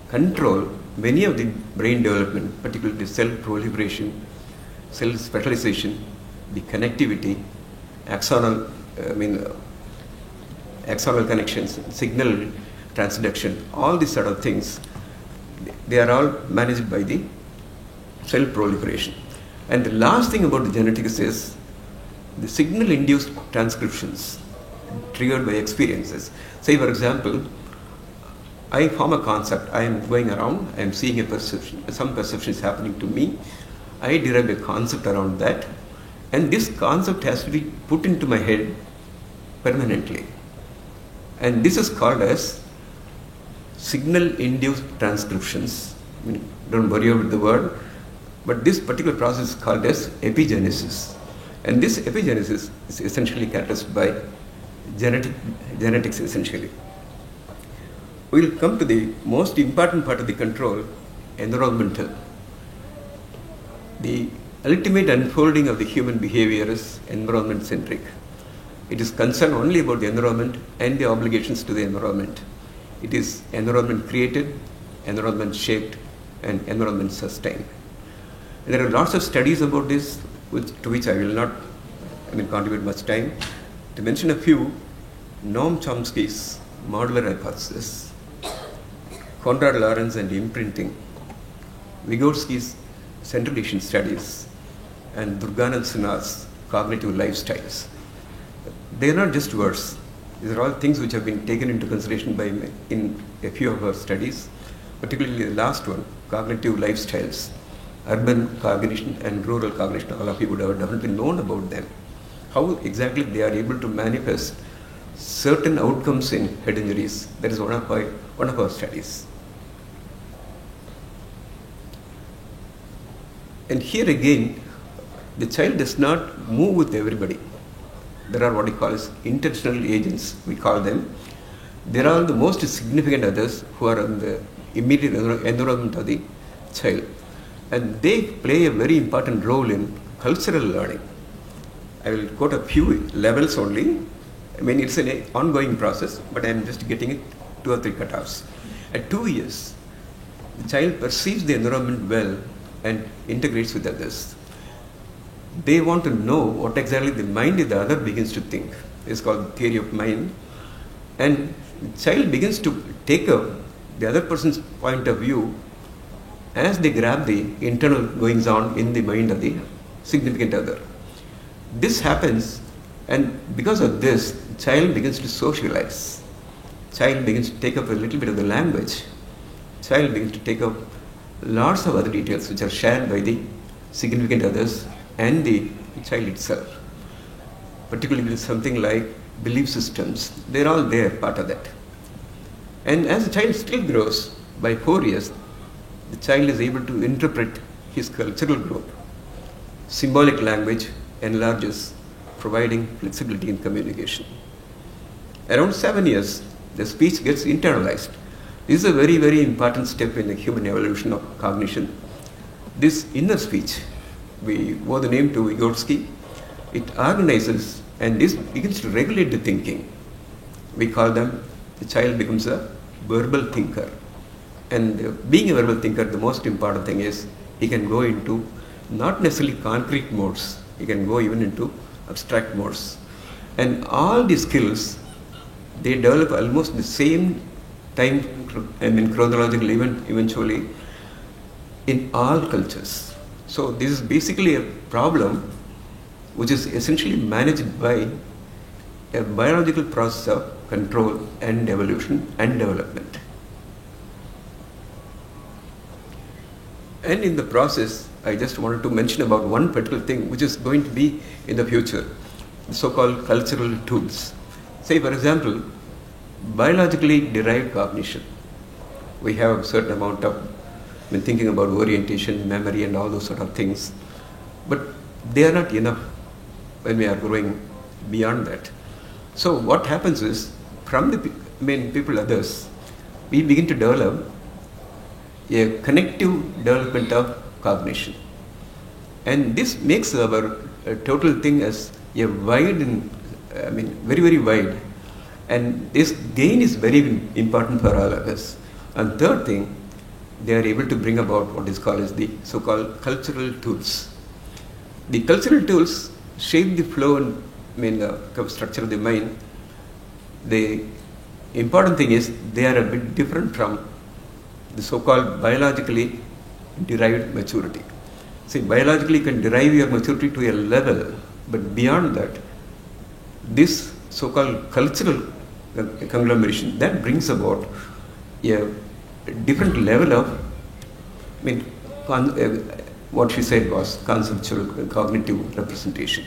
control many of the brain development, particularly cell proliferation, cell specialization, the connectivity, axonal connections, signal transduction, all these sort of things, they are all managed by the cell proliferation. And the last thing about the genetics is the signal-induced transcriptions triggered by experiences. Say, for example, I form a concept. I am going around, I am seeing a perception, some perception is happening to me. I derive a concept around that, and this concept has to be put into my head permanently. And this is called as signal-induced transcriptions. I mean, don't worry about the word, but this particular process is called as epigenesis. And this epigenesis is essentially characterized by genetics essentially. We will come to the most important part of the control, environmental. The ultimate unfolding of the human behavior is environment-centric. It is concerned only about the environment and the obligations to the environment. It is environment created, environment shaped, and environment sustained. And there are lots of studies about this, to which I will not contribute much time. To mention a few, Noam Chomsky's modular hypothesis, Konrad Lorenz and imprinting, Vygotsky's central decision studies, and Durganand Sinha's cognitive lifestyles. They are not just words. These are all things which have been taken into consideration by in a few of our studies, particularly the last one, cognitive lifestyles, urban cognition and rural cognition. All of you would have definitely known about them. How exactly they are able to manifest certain outcomes in head injuries. That is one of our studies. And here again, the child does not move with everybody. There are what we call as intentional agents, we call them. There are the most significant others who are in the immediate environment of the child. And they play a very important role in cultural learning. I will quote a few levels only. I mean, it's an ongoing process, but I am just getting it 2 or 3 cutoffs. At 2 years, the child perceives the environment well and integrates with others. They want to know what exactly the mind of the other begins to think. It's called theory of mind. And the child begins to take up the other person's point of view as they grab the internal goings on in the mind of the significant other. This happens, and because of this, the child begins to socialize. Child begins to take up a little bit of the language. Child begins to take up lots of other details which are shared by the significant others and the child itself. Particularly something like belief systems. They're all there, part of that. And as the child still grows, by 4 years, the child is able to interpret his cultural group. Symbolic language enlarges, providing flexibility in communication. Around 7 years, the speech gets internalized. This is a very, very important step in the human evolution of cognition. This inner speech, we owe the name to Vygotsky. It organizes, and this begins to regulate the thinking. We call them, the child becomes a verbal thinker. And being a verbal thinker, the most important thing is he can go into not necessarily concrete modes, he can go even into abstract modes. And all these skills, they develop almost the same time, chronological event eventually in all cultures. So this is basically a problem which is essentially managed by a biological process of control and evolution and development. And in the process, I just wanted to mention about one particular thing which is going to be in the future, the so-called cultural tools. Say, for example, biologically derived cognition. We have a certain amount of thinking about orientation, memory, and all those sort of things. But they are not enough when we are growing beyond that. So what happens is, from the people others, we begin to develop a connective development of cognition. And this makes our total thing as a wide, very, very wide. And this gain is very important for all of us. And third thing, they are able to bring about what is called as the so-called cultural tools. The cultural tools shape the flow and structure of the mind. The important thing is they are a bit different from the so-called biologically derived maturity. See, biologically you can derive your maturity to a level, but beyond that, this so-called cultural conglomeration, that brings about a different level of, what she said was conceptual cognitive representation.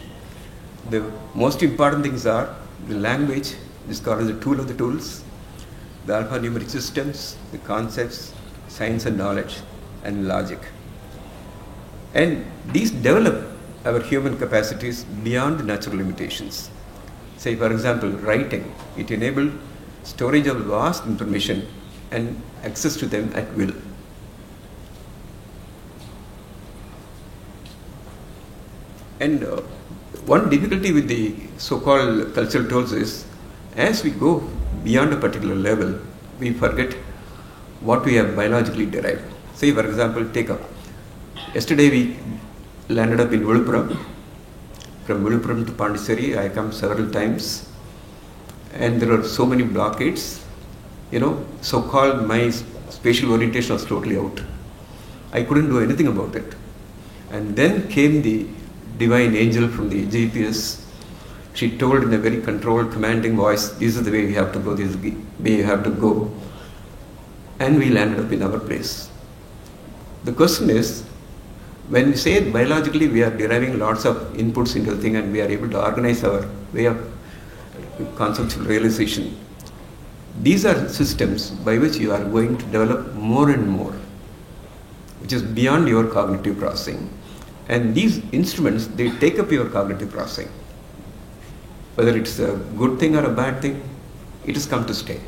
The most important things are the language, this is called as the tool of the tools, the alphanumeric systems, the concepts, science and knowledge, and logic. And these develop our human capacities beyond the natural limitations. Say, for example, writing. It enables storage of vast information and access to them at will. And one difficulty with the so-called cultural tools is, as we go beyond a particular level, we forget what we have biologically derived. Say, for example, yesterday we landed up in Viluppuram. From Viluppuram to Pondicherry, I come several times, and there are so many blockades. So-called my spatial orientation was totally out. I couldn't do anything about it. And then came the divine angel from the GPS. She told in a very controlled, commanding voice, this is the way we have to go, this is the way you have to go. And we landed up in our place. The question is, when we say biologically we are deriving lots of inputs into the thing and we are able to organize our way of conceptual realization, these are systems by which you are going to develop more and more, which is beyond your cognitive processing. And these instruments, they take up your cognitive processing. Whether it's a good thing or a bad thing, it has come to stay.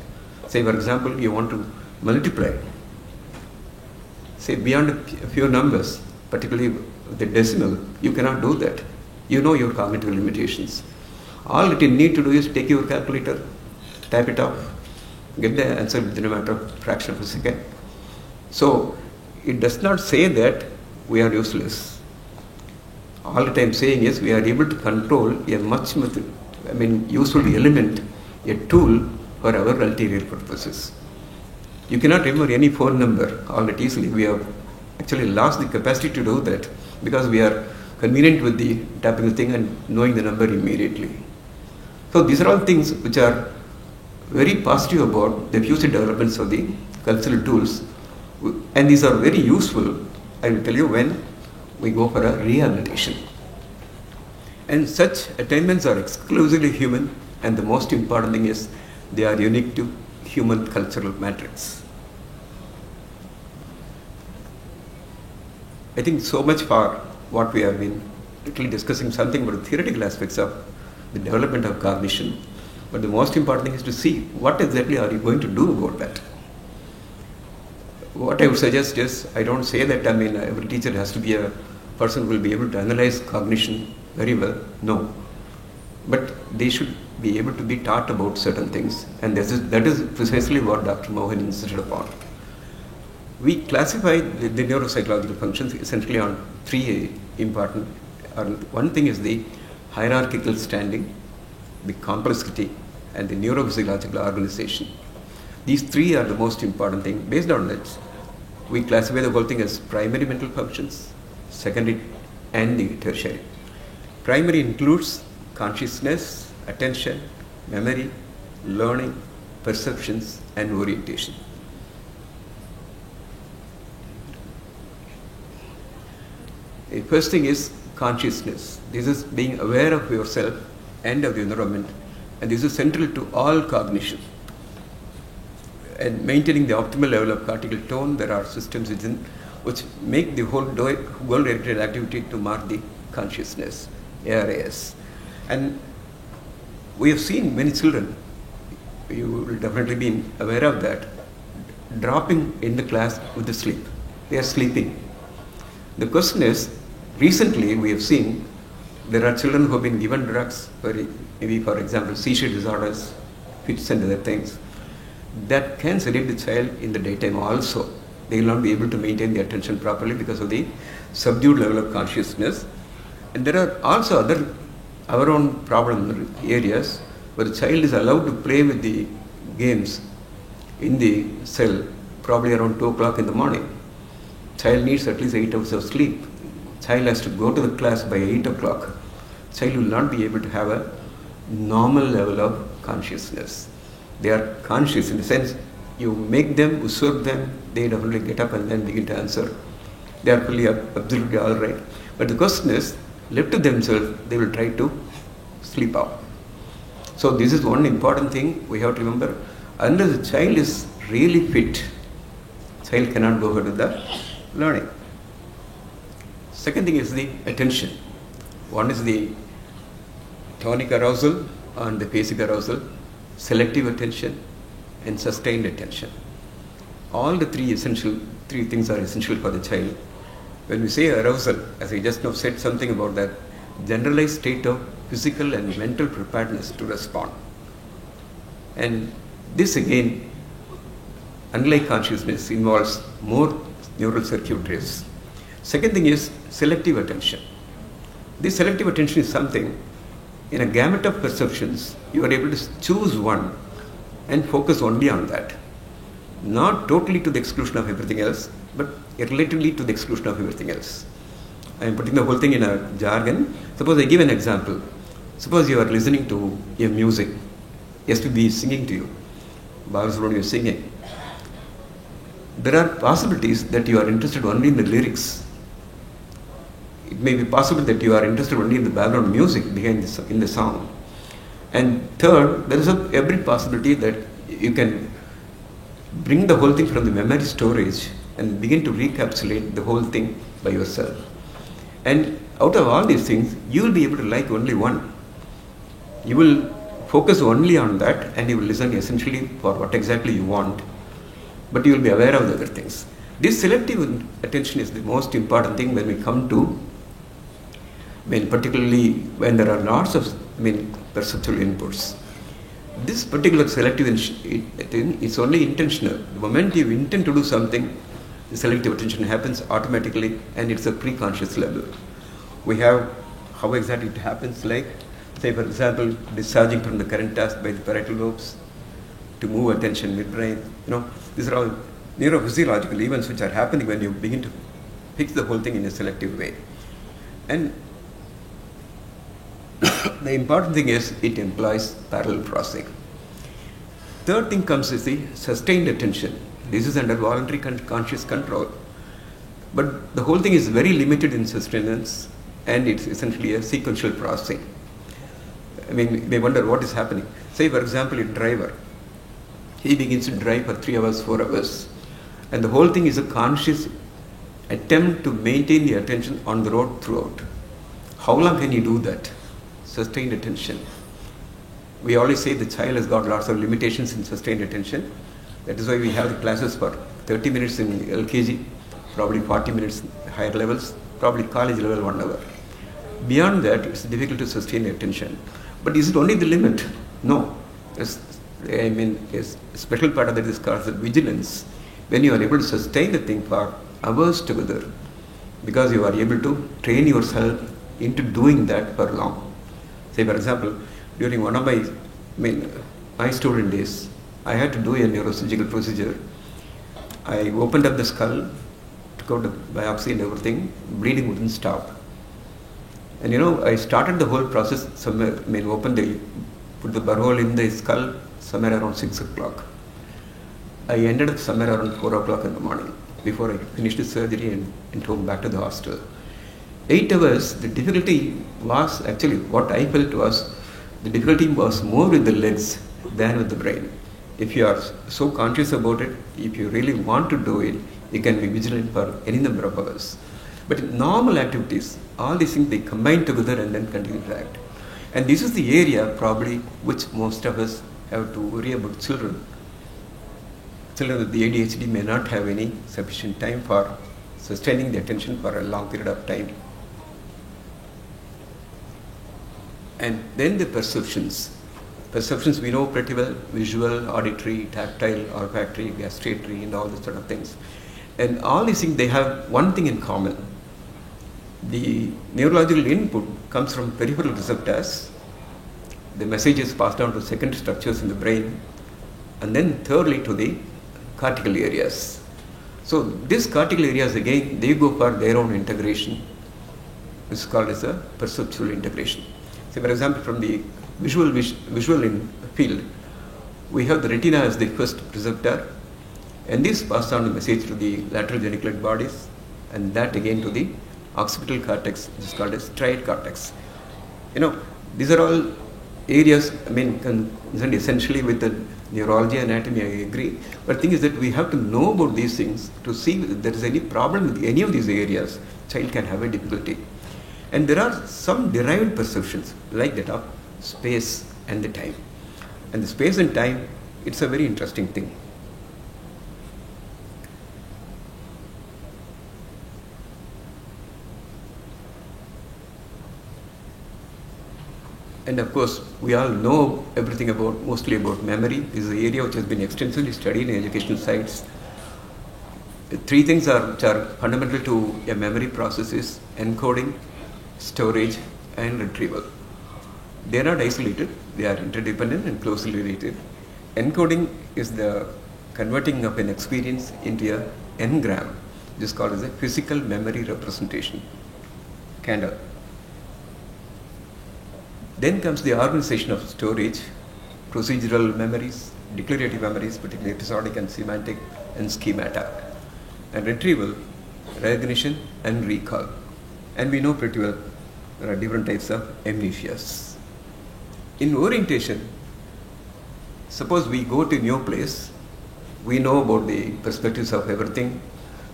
Say, for example, you want to multiply. Say, beyond a few numbers, particularly the decimal, you cannot do that. You know your cognitive limitations. All that you need to do is take your calculator, type it off, get the answer within a matter of fraction of a second. So, it does not say that we are useless. All that I am saying is we are able to control a much useful element, a tool for our ulterior purposes. You cannot remember any phone number all that easily. We have actually lost the capacity to do that because we are convenient with the tapping the thing and knowing the number immediately. So these are all things which are very positive about the future developments of the cultural tools, and these are very useful, I will tell you, when we go for a rehabilitation. And such attainments are exclusively human, and the most important thing is they are unique to human cultural matrix. I think so much for what we have been literally discussing, something about the theoretical aspects of the development of cognition, but the most important thing is to see what exactly are you going to do about that. What I would suggest is, I don't say that every teacher has to be a person who will be able to analyze cognition very well. No. But they should be able to be taught about certain things, and that is precisely what Dr. Mohan insisted upon. We classify the neuropsychological functions essentially on three important. One thing is the hierarchical standing, the complexity, and the neurophysiological organization. These three are the most important thing. Based on that, we classify the whole thing as primary mental functions, secondary, and the tertiary. Primary includes consciousness, attention, memory, learning, perceptions, and orientation. The first thing is consciousness. This is being aware of yourself and of the environment, and this is central to all cognition. And maintaining the optimal level of cortical tone, there are systems which make the whole goal-oriented activity to mark the consciousness, ARAS. And we have seen many children, you will definitely be aware of that, dropping in the class with the sleep. They are sleeping. The question is, recently we have seen there are children who have been given drugs, maybe for example seizure disorders, fits and other things, that can sedate the child in the daytime also. They will not be able to maintain the attention properly because of the subdued level of consciousness. And there are also our own problem areas where the child is allowed to play with the games in the cell probably around 2 o'clock in the morning. Child needs at least 8 hours of sleep. Child has to go to the class by 8 o'clock. Child will not be able to have a normal level of consciousness. They are conscious in the sense you make them, usurp them, they definitely get up and then begin to answer. They are fully absolutely all right. But the question is, left to themselves, they will try to sleep out. So this is one important thing we have to remember. Unless the child is really fit, child cannot go ahead with the learning. Second thing is the attention. One is the tonic arousal and the basic arousal, selective attention and sustained attention. All the three things are essential for the child. When we say arousal, as I just now said something about that, generalized state of physical and mental preparedness to respond. And this again, unlike consciousness, involves more neural circuitries. Second thing is selective attention. This selective attention is something, in a gamut of perceptions, you are able to choose one and focus only on that. Not totally to the exclusion of everything else, but relatively to the exclusion of everything else. I am putting the whole thing in a jargon. Suppose I give an example. Suppose you are listening to a music. SPB is singing to you. Balasubramanian is singing. There are possibilities that you are interested only in the lyrics. It may be possible that you are interested only in the background music behind in the song. And third, there is every possibility that you can bring the whole thing from the memory storage and begin to recapitulate the whole thing by yourself. And out of all these things, you will be able to like only one. You will focus only on that and you will listen essentially for what exactly you want. But you will be aware of the other things. This selective attention is the most important thing when we come to, particularly when there are lots of perceptual inputs. This particular selective attention is only intentional. The moment you intend to do something, the selective attention happens automatically and it's a pre-conscious level. We have how exactly it happens, like, say for example, discharging from the current task by the parietal lobes to move attention midbrain. These are all neurophysiological events which are happening when you begin to fix the whole thing in a selective way. And the important thing is it implies parallel processing. Third thing comes is the sustained attention. This is under voluntary conscious control. But the whole thing is very limited in sustenance and it's essentially a sequential processing. You may wonder what is happening. Say for example a driver. He begins to drive for 3 hours, 4 hours. And the whole thing is a conscious attempt to maintain the attention on the road throughout. How long can you do that? Sustained attention. We always say the child has got lots of limitations in sustained attention. That is why we have the classes for 30 minutes in LKG, probably 40 minutes higher levels, probably college level 1 hour. Beyond that, it's difficult to sustain attention. But is it only the limit? No. A special part of that is called vigilance. When you are able to sustain the thing for hours together, because you are able to train yourself into doing that for long. Say for example, during one of my student days, I had to do a neurosurgical procedure. I opened up the skull, took out the biopsy and everything, bleeding wouldn't stop. And I started the whole process somewhere, put the burr hole in the skull somewhere around 6 o'clock. I ended up somewhere around 4 o'clock in the morning before I finished the surgery and went home back to the hostel. 8 hours, the difficulty was actually what I felt was, the difficulty was more with the legs than with the brain. If you are so conscious about it, if you really want to do it, you can be vigilant for any number of hours. But in normal activities, all these things they combine together and then continue to act. And this is the area probably which most of us have to worry about children. Children with the ADHD may not have any sufficient time for sustaining the attention for a long period of time. And then the perceptions. Perceptions we know pretty well, visual, auditory, tactile, olfactory, gustatory, and all these sort of things. And all these things, they have one thing in common. The neurological input comes from peripheral receptors. The message is passed down to secondary structures in the brain. And then thirdly to the cortical areas. So these cortical areas again, they go for their own integration. This is called as a perceptual integration. So for example, from the visual field, we have the retina as the first receptor, and this passes on the message to the lateral geniculate bodies, and that again to the occipital cortex, which is called as striate cortex. These are all areas, concerned essentially with the neurology, anatomy, I agree. But the thing is that we have to know about these things to see if there is any problem with any of these areas. Child can have a difficulty. And there are some derived perceptions like that of space and the time. And the space and time, it's a very interesting thing. And of course, we all know everything about, mostly about memory. This is an area which has been extensively studied in educational science. Three things which are fundamental to a memory process is encoding, storage, and retrieval. They are not isolated, they are interdependent and closely related. Encoding is the converting of an experience into an engram. This is called as a physical memory representation, CANDR. Then comes the organization of storage, procedural memories, declarative memories, particularly episodic and semantic, and schemata. And retrieval, recognition, and recall. And we know pretty well there are different types of amnesias. In orientation, suppose we go to a new place, we know about the perspectives of everything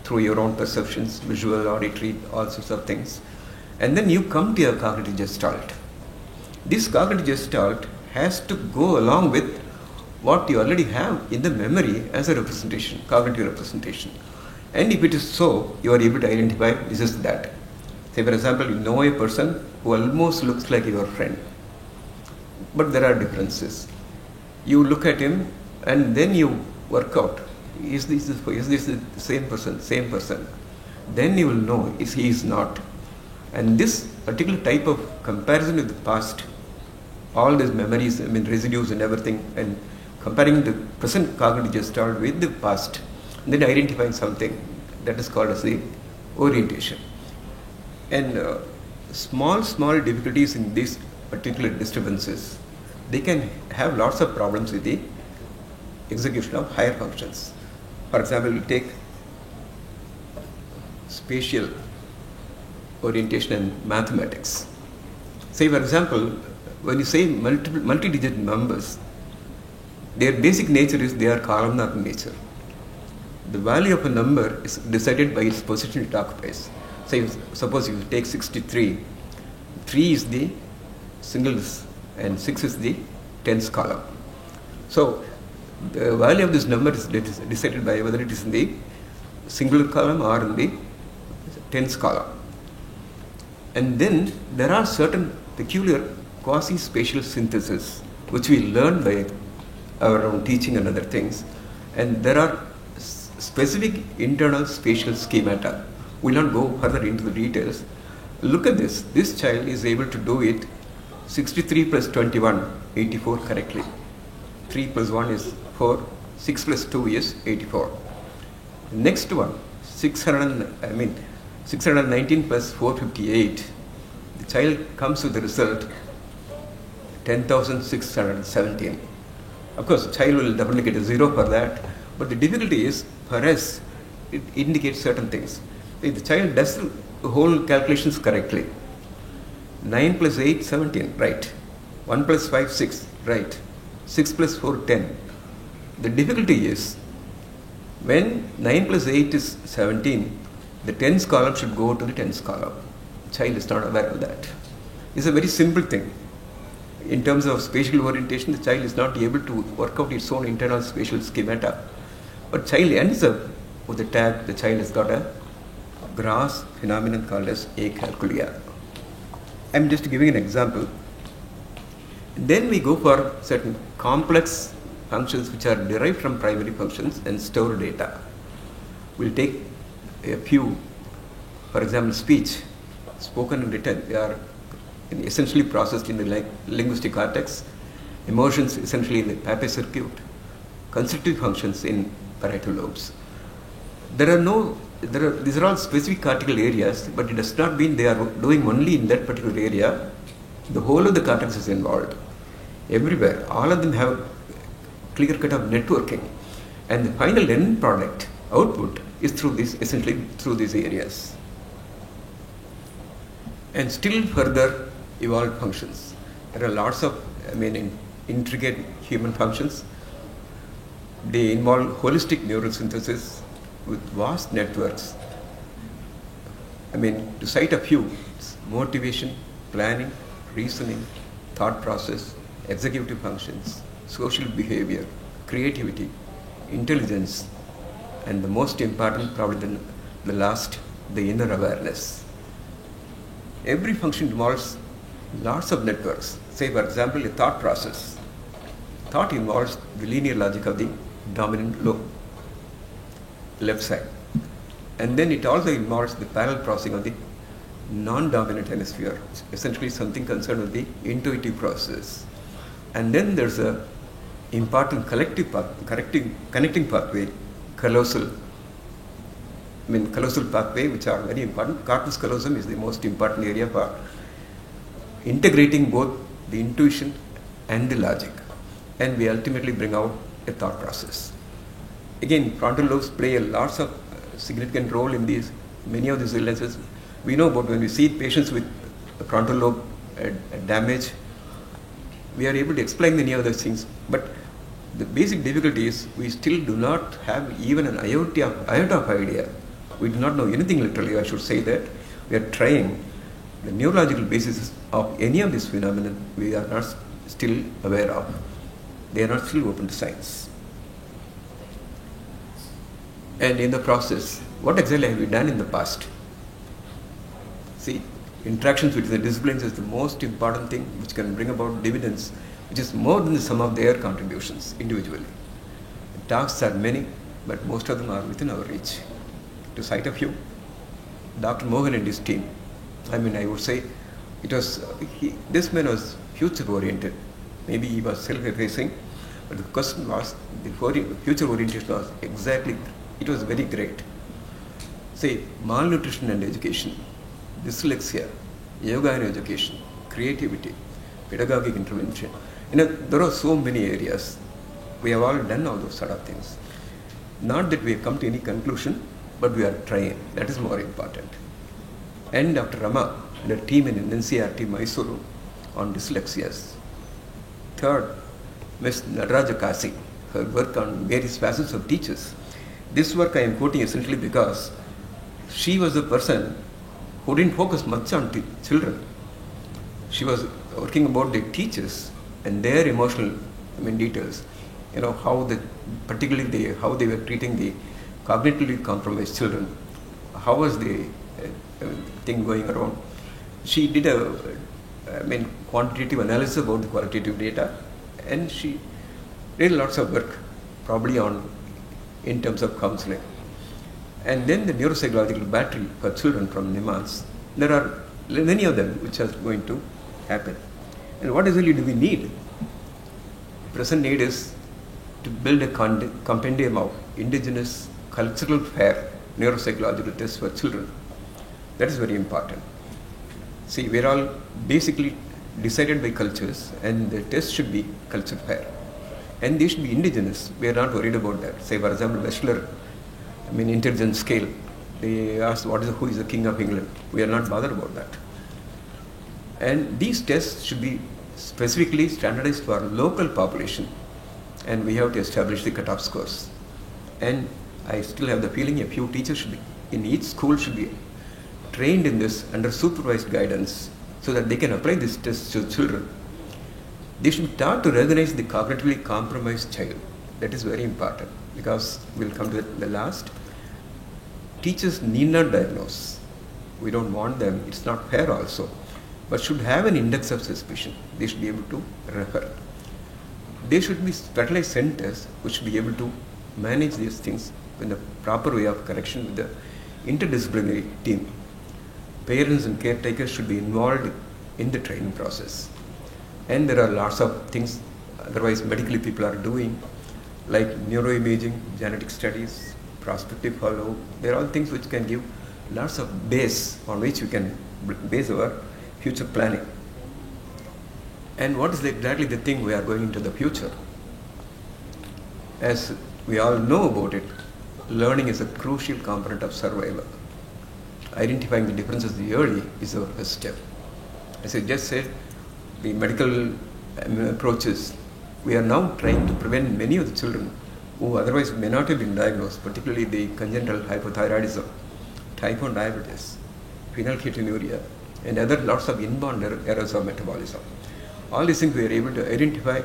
through your own perceptions, visual, auditory, all sorts of things. And then you come to your cognitive gestalt. This cognitive gestalt has to go along with what you already have in the memory as a representation, cognitive representation. And if it is so, you are able to identify this is that. Say for example, you know a person who almost looks like your friend, but there are differences. You look at him and then you work out, is this the same person, same person? Then you will know he is not. And this particular type of comparison with the past, all these memories, residues and everything, and comparing the present cognitive gestalt with the past, and then identifying something, that is called as the orientation. And small difficulties in these particular disturbances, they can have lots of problems with the execution of higher functions. For example, we take spatial orientation and mathematics. Say for example, when you say multi-digit numbers, their basic nature is they are columnar in nature. The value of a number is decided by its position it occupies. Say, suppose you take 63, 3 is the singles and 6 is the tens column. So the value of this number is decided by whether it is in the singular column or in the tens column. And then there are certain peculiar quasi-spatial synthesis which we learn by our own teaching and other things. And there are specific internal spatial schemata. We will not go further into the details. Look at this. This child is able to do it 63 plus 21, 84 correctly. 3 plus 1 is 4. 6 plus 2 is 84. Next one, 619 plus 458. The child comes with the result 10,617. Of course, the child will definitely get a 0 for that. But the difficulty is, for us, it indicates certain things. If the child does the whole calculations correctly, 9 plus 8, 17, right. 1 plus 5, 6, right. 6 plus 4, 10. The difficulty is, when 9 plus 8 is 17, the tens column should go to the tens column. The child is not aware of that. It's a very simple thing. In terms of spatial orientation, the child is not able to work out its own internal spatial schemata. But child ends up with the tag, the child has got a gross phenomenon called as acalculia. I'm just giving an example. Then we go for certain complex functions which are derived from primary functions and store data. We'll take a few, for example, speech, spoken and written, they are essentially processed in the linguistic cortex, emotions essentially in the Papez circuit, constructive functions in parietal lobes. These are all specific cortical areas, but it does not mean they are doing only in that particular area. The whole of the cortex is involved. Everywhere, all of them have clear cut of networking, and the final end product, output, is through this, essentially through these areas. And still further evolved functions. There are lots of, intricate human functions. They involve holistic neural synthesis with vast networks. I mean, to cite a few, motivation, planning, reasoning, thought process, executive functions, social behavior, creativity, intelligence, and the most important, probably the last, the inner awareness. Every function involves lots of networks. Say, for example, a thought process. Thought involves the linear logic of the dominant lobe, left side. And then it also involves the parallel processing of the non-dominant hemisphere, essentially something concerned with the intuitive process. And then there's a important collective connecting pathway, callosal pathway, which are very important. Corpus callosum is the most important area for integrating both the intuition and the logic. And we ultimately bring out a thought process. Again, frontal lobes play a lots of significant role in many of these illnesses. We know about when we see patients with frontal lobe damage, we are able to explain many of those things. But the basic difficulty is we still do not have even an iota of idea. We do not know anything literally, I should say that. We are trying. The neurological basis of any of these phenomena we are not still aware of. They are not still open to science. And in the process, what exactly have we done in the past? See, interactions between the disciplines is the most important thing which can bring about dividends, which is more than the sum of their contributions individually. The tasks are many, but most of them are within our reach. To cite a few, Dr. Mohan and his team, I would say it was, this man was future oriented. Maybe he was self-effacing, but the question was, the future orientation was exactly, it was very great. Say, malnutrition and education, dyslexia, yoga and education, creativity, pedagogic intervention. There are so many areas. We have all done all those sort of things. Not that we have come to any conclusion, but we are trying. That is more important. And Dr. Rama and her team in NCRT Mysuru on dyslexias. Third, Ms. Nadaraja Kasi, her work on various facets of teachers. This work I am quoting essentially because she was the person who didn't focus much on children. She was working about the teachers and their emotional details. How how they were treating the cognitively compromised children. How was the thing going around? She did a quantitative analysis about the qualitative data, and she did lots of work probably in terms of counseling. And then the neuropsychological battery for children from NIMHANS. There are many of them which are going to happen. And what exactly do we need? The present need is to build a compendium of indigenous cultural fair neuropsychological tests for children. That is very important. See, we are all basically decided by cultures, and the tests should be culture fair. And they should be indigenous. We are not worried about that. Say, for example, Wechsler, intelligence scale. They asked who is the king of England. We are not bothered about that. And these tests should be specifically standardized for local population, and we have to establish the cutoff scores. And I still have the feeling a few teachers in each school should be trained in this under supervised guidance so that they can apply these tests to children. They should be taught to recognize the cognitively compromised child. That is very important, because we'll come to the last. Teachers need not diagnose. We don't want them. It's not fair also. But should have an index of suspicion. They should be able to refer. There should be specialized centers which should be able to manage these things in the proper way of correction with the interdisciplinary team. Parents and caretakers should be involved in the training process. And there are lots of things otherwise medically people are doing, like neuroimaging, genetic studies, prospective follow. There are all things which can give lots of base on which we can base our future planning. And what is exactly the thing we are going into the future? As we all know about it, learning is a crucial component of survival. Identifying the differences early is our first step. As I just said, the medical approaches, we are now trying to prevent many of the children who otherwise may not have been diagnosed, particularly the congenital hypothyroidism, type 1 diabetes, phenylketonuria, and other lots of inborn errors of metabolism. All these things we are able to identify,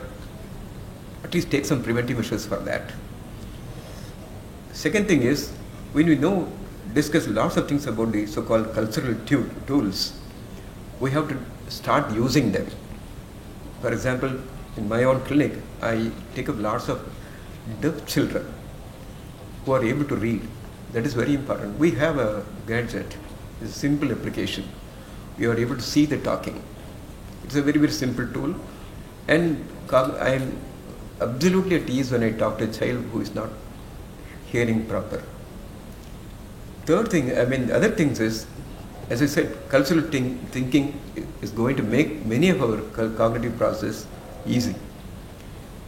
at least take some preventive measures for that. Second thing is, when we discuss lots of things about the so-called cultural tools, we have to start using them. For example, in my own clinic, I take up lots of deaf children who are able to read. That is very important. We have a gadget, it's a simple application. We are able to see the talking. It's a very, very simple tool. And I am absolutely at ease when I talk to a child who is not hearing proper. Third thing, other things is, as I said, cultural thinking is going to make many of our cognitive process easy.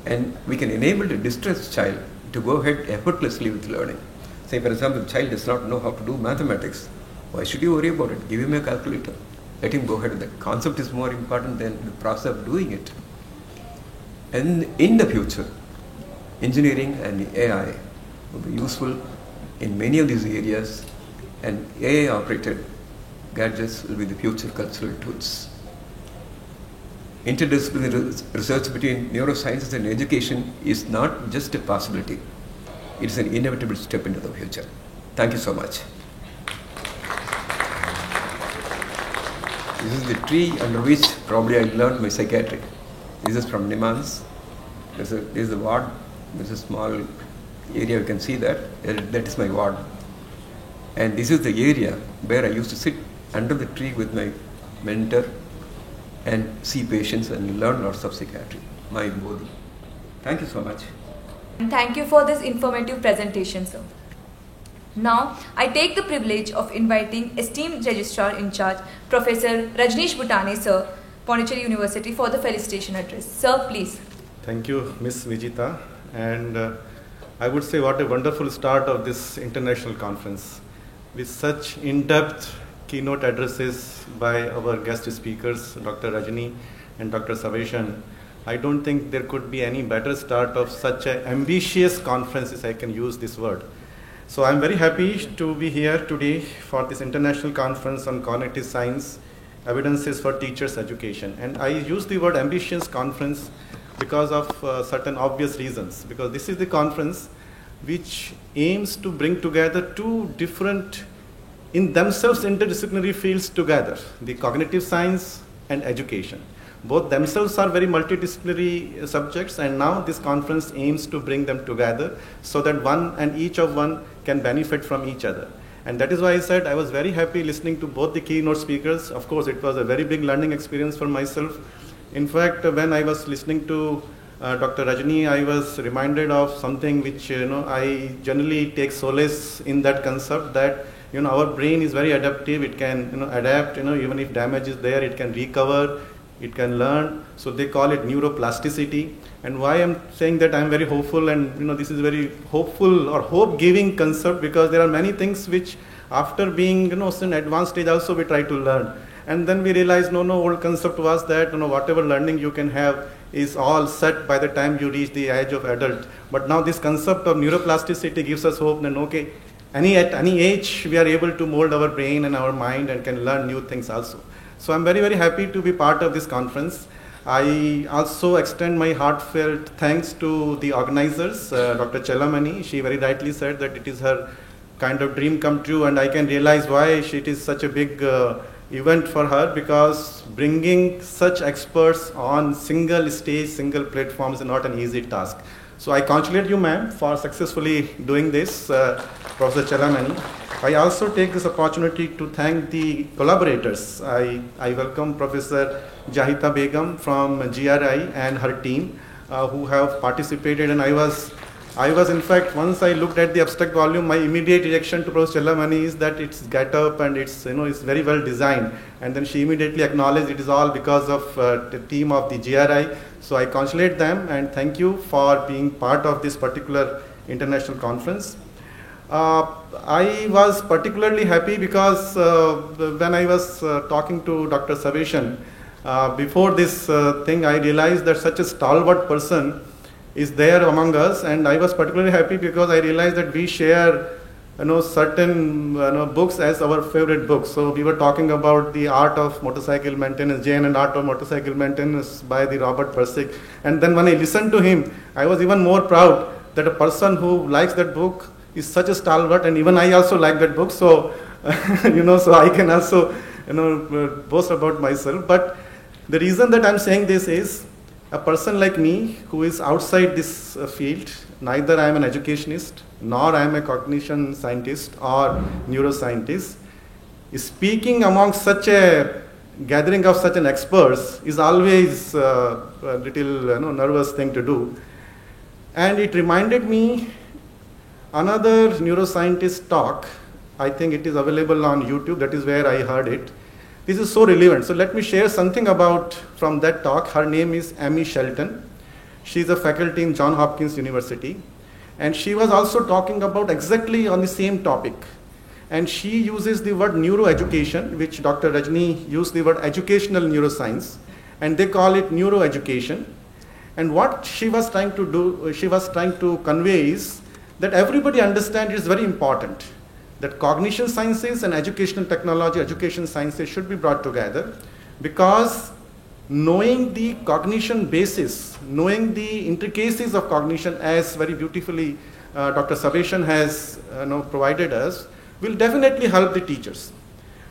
And we can enable the distressed child to go ahead effortlessly with learning. Say, for example, the child does not know how to do mathematics. Why should you worry about it? Give him a calculator. Let him go ahead. The concept is more important than the process of doing it. And in the future, engineering and AI will be useful in many of these areas, and AI-operated gadgets will be the future cultural tools. Interdisciplinary research between neurosciences and education is not just a possibility. It is an inevitable step into the future. Thank you so much. This is the tree under which probably I learned my psychiatry. This is from Nimans. This is the ward. This is a small area, you can see that. That is my ward. And this is the area where I used to sit under the tree with my mentor and see patients and learn lots of psychiatry. My Bodhi. Thank you so much. Thank you for this informative presentation, sir. Now, I take the privilege of inviting esteemed Registrar in Charge, Professor Rajneesh Bhutane, sir, Pondicherry University, for the felicitation address. Sir, please. Thank you, Ms. Vijita. And I would say what a wonderful start of this international conference. With such in-depth keynote addresses by our guest speakers, Dr. Rajni and Dr. Saveshan, I don't think there could be any better start of such an ambitious conference, if I can use this word. So I'm very happy to be here today for this international conference on cognitive science, evidences for teachers' education. And I use the word ambitious conference because of certain obvious reasons, because this is the conference which aims to bring together two different, in themselves interdisciplinary fields together, the cognitive science and education. Both themselves are very multidisciplinary subjects, and now this conference aims to bring them together so that one and each of one can benefit from each other. And that is why I said I was very happy listening to both the keynote speakers. Of course, it was a very big learning experience for myself. In fact, when I was listening to Dr. Rajni, I was reminded of something which I generally take solace in that concept that our brain is very adaptive. It can adapt. Even if damage is there, it can recover. It can learn. So they call it neuroplasticity. And why I'm saying that I'm very hopeful, and this is very hopeful or hope-giving concept, because there are many things which, after being in advanced stage, also we try to learn. And then we realize, no, old concept was that whatever learning you can have is all set by the time you reach the age of adult. But now this concept of neuroplasticity gives us hope that okay, at any age we are able to mold our brain and our mind and can learn new things also. So I'm very, very happy to be part of this conference. I also extend my heartfelt thanks to the organizers, Dr. Chelamani. She very rightly said that it is her kind of dream come true, and I can realize why it is such a big event for her, because bringing such experts on single stage, single platform is not an easy task. So I congratulate you, ma'am, for successfully doing this, Professor Chelamani. I also take this opportunity to thank the collaborators. I welcome Professor Jahita Begum from GRI and her team who have participated, and I was in fact, once I looked at the abstract volume, my immediate reaction to Professor Chelamani is that it's get up and it's very well designed. And then she immediately acknowledged it is all because of the team of the GRI. So I congratulate them and thank you for being part of this particular international conference. I was particularly happy because when I was talking to Dr. Saveshan, before this thing, I realized that such a stalwart person is there among us, and I was particularly happy because I realized that we share certain books as our favorite books. So we were talking about The Art of Motorcycle Maintenance, Jane and Art of Motorcycle Maintenance by the Robert Pirsig. And then when I listened to him, I was even more proud that a person who likes that book is such a stalwart, and even I also like that book. So, so I can also, boast about myself. But the reason that I'm saying this is, a person like me who is outside this field, neither I am an educationist, nor I am a cognition scientist or neuroscientist, speaking among such a gathering of such an experts is always a little nervous thing to do. And it reminded me another neuroscientist talk. I think it is available on YouTube. That is where I heard it. This is so relevant. So let me share something about from that talk. Her name is Amy Shelton. She is a faculty in Johns Hopkins University. And she was also talking about exactly on the same topic. And she uses the word neuroeducation, which Dr. Rajni used the word educational neuroscience. And they call it neuroeducation. And what she was trying to do, she was trying to convey is that everybody understands it is very important that cognition sciences and educational technology, education sciences should be brought together, because knowing the cognition basis, knowing the intricacies of cognition, as very beautifully Dr. Sabeshan has provided us, will definitely help the teachers.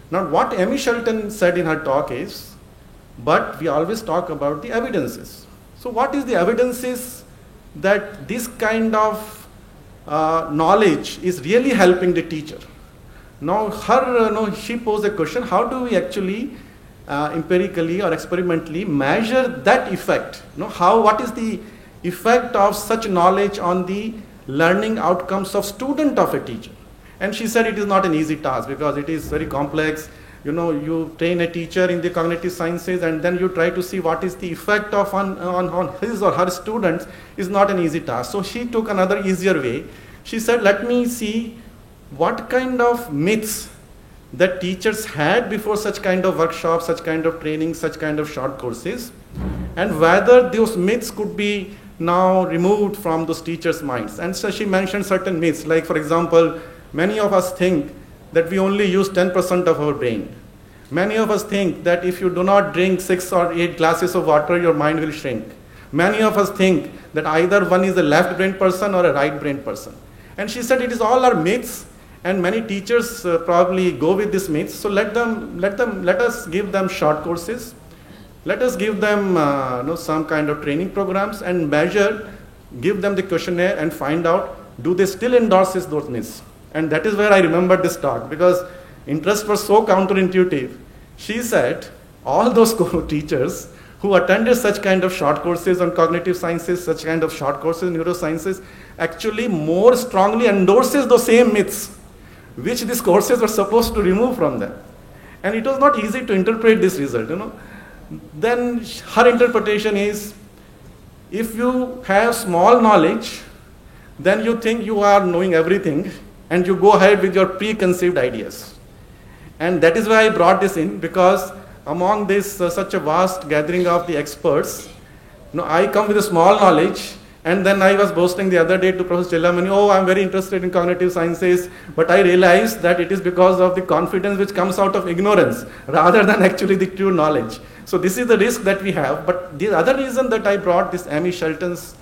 Now what Amy Shelton said in her talk is, but we always talk about the evidences. So what is the evidences that this kind of knowledge is really helping the teacher? Now she posed a question, how do we actually empirically or experimentally measure that effect? What is the effect of such knowledge on the learning outcomes of student of a teacher? And she said it is not an easy task because it is very complex. You train a teacher in the cognitive sciences and then you try to see what is the effect of on his or her students is not an easy task. So she took another easier way. She said, let me see what kind of myths that teachers had before such kind of workshops, such kind of training, such kind of short courses, and whether those myths could be now removed from those teachers' minds. And so she mentioned certain myths, like for example, many of us think that we only use 10% of our brain. Many of us think that if you do not drink 6 or 8 glasses of water, your mind will shrink. Many of us think that either one is a left-brained person or a right-brained person. And she said it is all our myths, and many teachers probably go with these myths. So let us give them short courses. Let us give them some kind of training programs and measure, give them the questionnaire and find out, do they still endorse those myths? And that is where I remembered this talk, because interest was so counterintuitive. She said all those teachers who attended such kind of short courses on cognitive sciences, such kind of short courses in neurosciences, actually more strongly endorses those same myths, which these courses were supposed to remove from them. And it was not easy to interpret this result. Then her interpretation is, if you have small knowledge, then you think you are knowing everything, and you go ahead with your preconceived ideas. And that is why I brought this in, because among this such a vast gathering of the experts, I come with a small knowledge, and then I was boasting the other day to Professor Chellamani, I'm very interested in cognitive sciences, but I realized that it is because of the confidence which comes out of ignorance, rather than actually the true knowledge. So this is the risk that we have. But the other reason that I brought this Amy Shelton's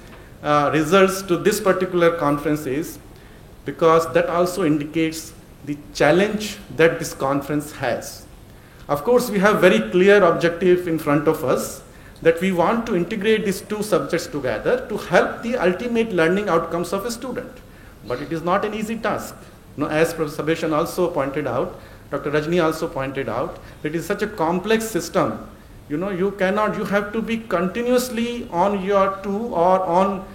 results to this particular conference is because that also indicates the challenge that this conference has. Of course, we have very clear objective in front of us, that we want to integrate these two subjects together to help the ultimate learning outcomes of a student. But it is not an easy task. As Professor Sabeshan also pointed out, Dr. Rajni also pointed out, it is such a complex system. You have to be continuously on your tool or on,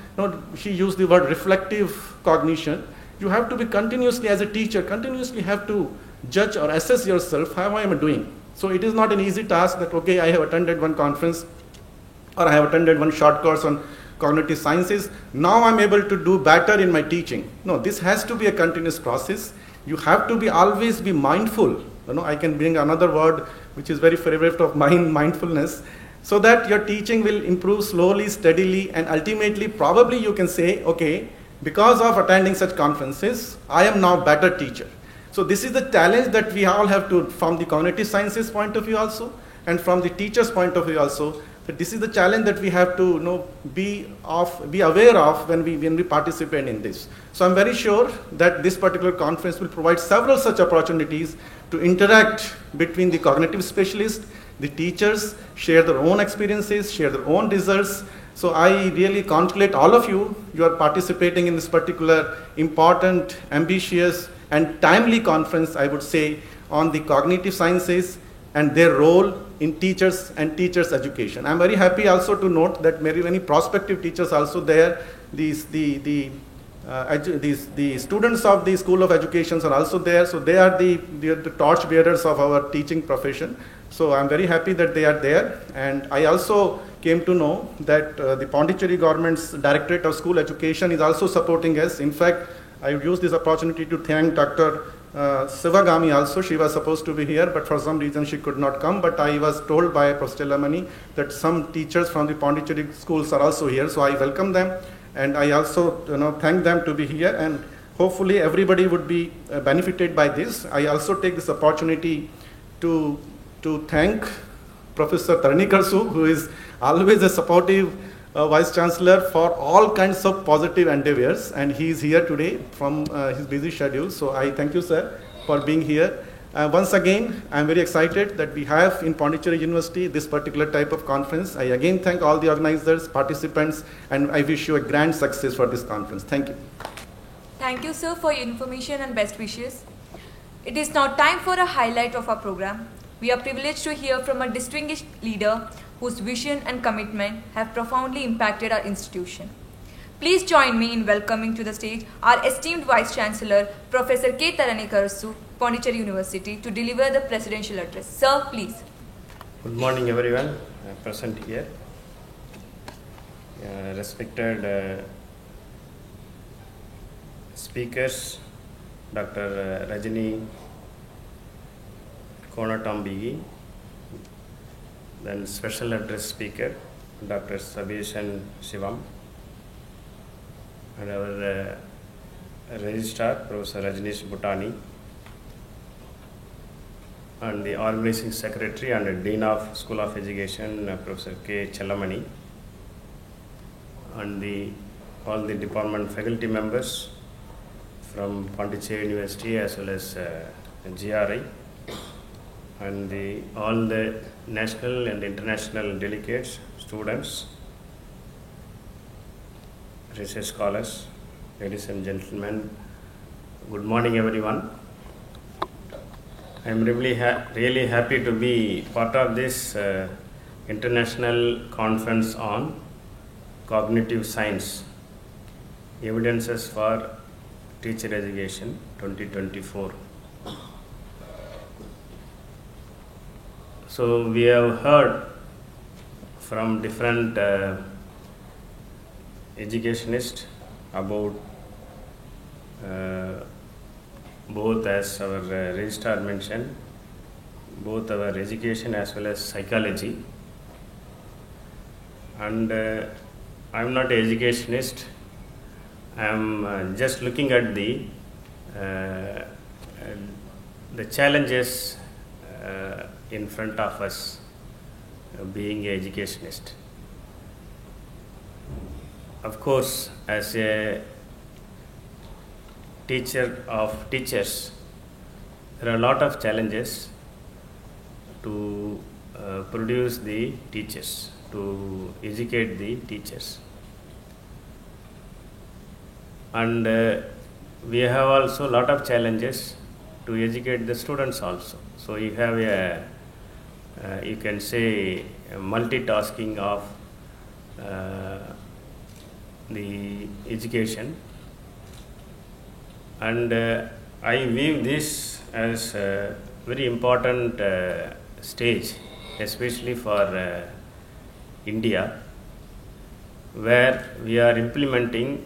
she used the word reflective cognition. You have to be continuously, as a teacher, continuously have to judge or assess yourself, how am I doing? So it is not an easy task that, okay, I have attended one conference or I have attended one short course on cognitive sciences, now I'm able to do better in my teaching. No, this has to be a continuous process. You have to always be mindful. I can bring another word which is very favorite of mine, mindfulness. so that your teaching will improve slowly, steadily, and ultimately probably you can say, okay, because of attending such conferences, I am now better teacher. So this is the challenge that we all have to, from the cognitive sciences point of view also, and from the teacher's point of view also, that this is the challenge that we have to be aware of when we participate in this. So I'm very sure that this particular conference will provide several such opportunities to interact between the cognitive specialists, the teachers, share their own experiences, share their own results. So I really congratulate all of you. You are participating in this particular important, ambitious, and timely conference, I would say, on the cognitive sciences and their role in teachers and teachers' education. I'm very happy also to note that many prospective teachers also there. The students of the School of Education are also there. So they are the torch bearers of our teaching profession. So I'm very happy that they are there. And I also came to know that the Pondicherry government's Directorate of School Education is also supporting us. In fact, I would use this opportunity to thank Dr. Sivagami also. She was supposed to be here, but for some reason she could not come. But I was told by Professor Lamani that some teachers from the Pondicherry schools are also here. So I welcome them, and I also thank them to be here. And hopefully everybody would be benefited by this. I also take this opportunity to thank Professor Tarnikar Su, who is always a supportive Vice Chancellor for all kinds of positive endeavors, and he is here today from his busy schedule. So I thank you, sir, for being here. Once again, I am very excited that we have in Pondicherry University this particular type of conference. I again thank all the organizers, participants, and I wish you a grand success for this conference. Thank you. Thank you, sir, for your information and best wishes. It is now time for a highlight of our program. We are privileged to hear from a distinguished leader whose vision and commitment have profoundly impacted our institution. Please join me in welcoming to the stage our esteemed Vice Chancellor, Professor K. Taranikar Su, Pondicherry University, to deliver the presidential address. Sir, please. Good morning, everyone present here. Respected speakers, Dr. Rajini Konatambigi, then special address speaker, Dr. Sabeshan Shivam, and our registrar, Professor Rajneesh Bhutani, and the organizing secretary and the Dean of School of Education, Professor K. Chellamani, and all the department faculty members from Pondicherry University as well as GRI, and all the national and international delegates, students, research scholars, ladies and gentlemen, good morning, everyone. I am really happy to be part of this international conference on cognitive science, evidences for teacher education 2024. So we have heard from different educationists about both, as our registrar mentioned, both our education as well as psychology. And I am not an educationist. I am just looking at the challenges in front of us, being an educationist. Of course, as a teacher of teachers, there are a lot of challenges to produce the teachers, to educate the teachers. And we have also a lot of challenges to educate the students also. So you have you can say, a multitasking of the education. And I view this as a very important stage, especially for India, where we are implementing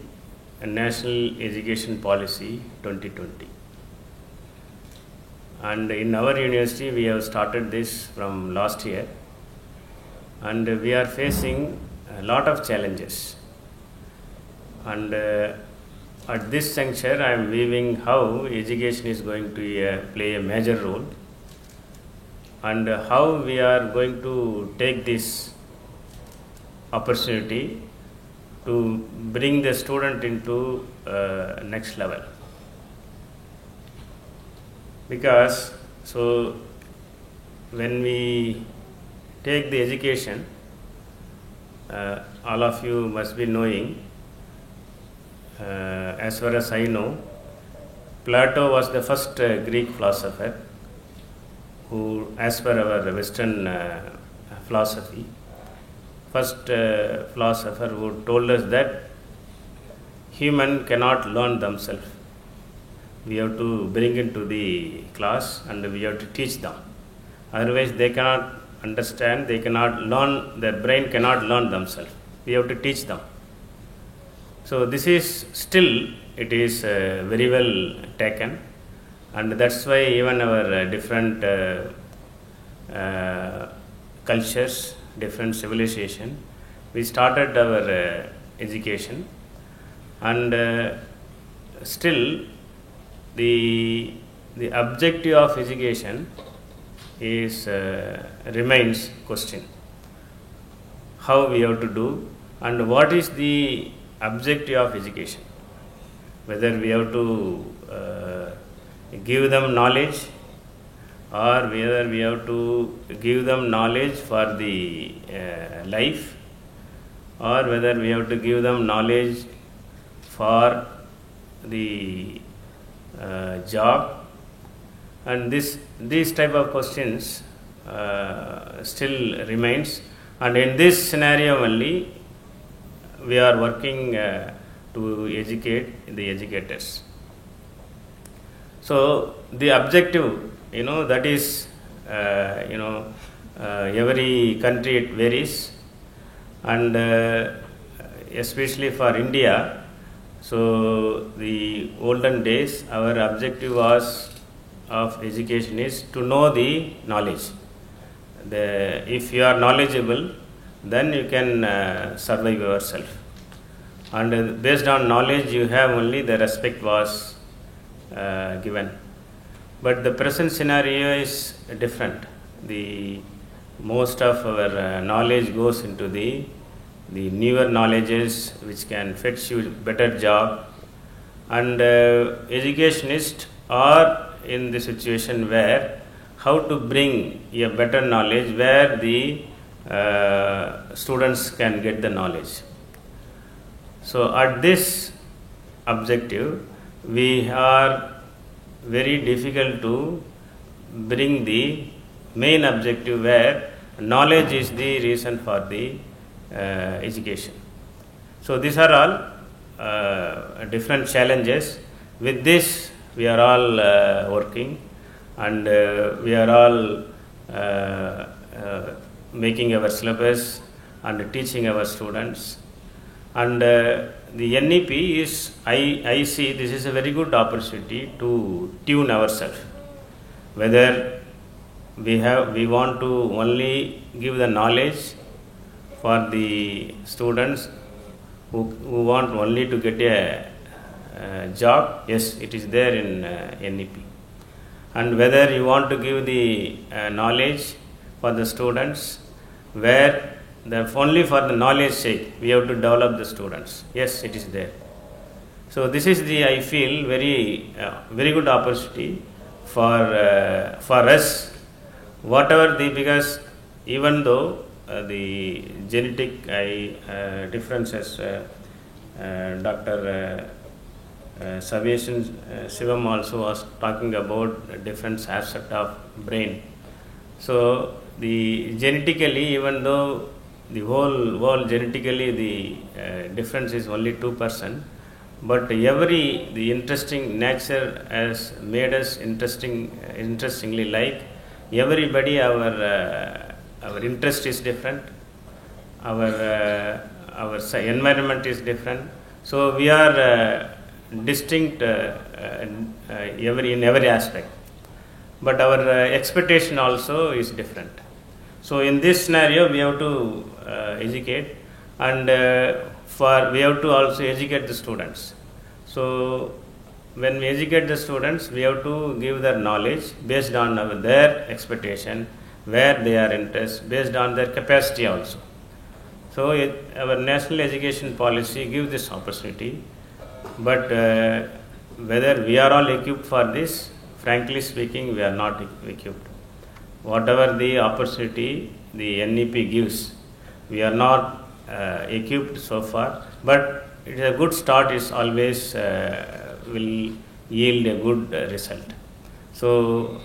a National Education Policy 2020. And in our university, we have started this from last year. and we are facing a lot of challenges. And at this juncture, I am viewing how education is going to play a major role, and how we are going to take this opportunity to bring the student into next level. Because so when we take the education, all of you must be knowing, as far as I know, Plato was the first Greek philosopher who, as per our Western philosophy, first philosopher who told us that human cannot learn themselves. We have to bring into the class and we have to teach them. Otherwise they cannot understand, they cannot learn, their brain cannot learn themselves. We have to teach them. So this is still, it is very well taken, and that's why even our different cultures, different civilization, we started our education, and still the objective of education is remains question. How we have to do, and what is the objective of education? Whether we have to give them knowledge, or whether we have to give them knowledge for the life, or whether we have to give them knowledge for the job. And these type of questions still remains, and in this scenario only we are working to educate the educators. So the objective, that is, every country it varies, and especially for India. So the olden days, our objective was of education is to know the knowledge. If you are knowledgeable, then you can survive yourself. And based on knowledge you have only, the respect was given. But the present scenario is different. Most of our knowledge goes into the newer knowledges which can fetch you better job, and educationists are in the situation where how to bring a better knowledge where the students can get the knowledge. So at this objective, we are very difficult to bring the main objective where knowledge is the reason for the education. So these are all different challenges. With this, we are all working, and we are all making our syllabus and teaching our students. And the NEP is, I see this is a very good opportunity to tune ourselves. Whether we want to only give the knowledge for the students who want only to get a job, yes, it is there in NEP. And whether you want to give the knowledge for the students where only for the knowledge sake we have to develop the students, yes, it is there. So this is I feel very good opportunity for us, whatever because even though the genetic differences, Dr. Savation Shivam also was talking about different aspect of brain. So the genetically, even though the whole world genetically the difference is only 2%, but the interesting nature has made us interestingly like everybody, our interest is different, our environment is different, so we are distinct in every aspect, but our expectation also is different. So in this scenario, we have to educate, and we have to also educate the students. So when we educate the students, we have to give their knowledge based on their expectation, where they are interested, based on their capacity also. So our national education policy gives this opportunity, but whether we are all equipped for this, frankly speaking, we are not equipped. Whatever the opportunity the NEP gives, we are not equipped so far, but it is a good start, is always will yield a good result. So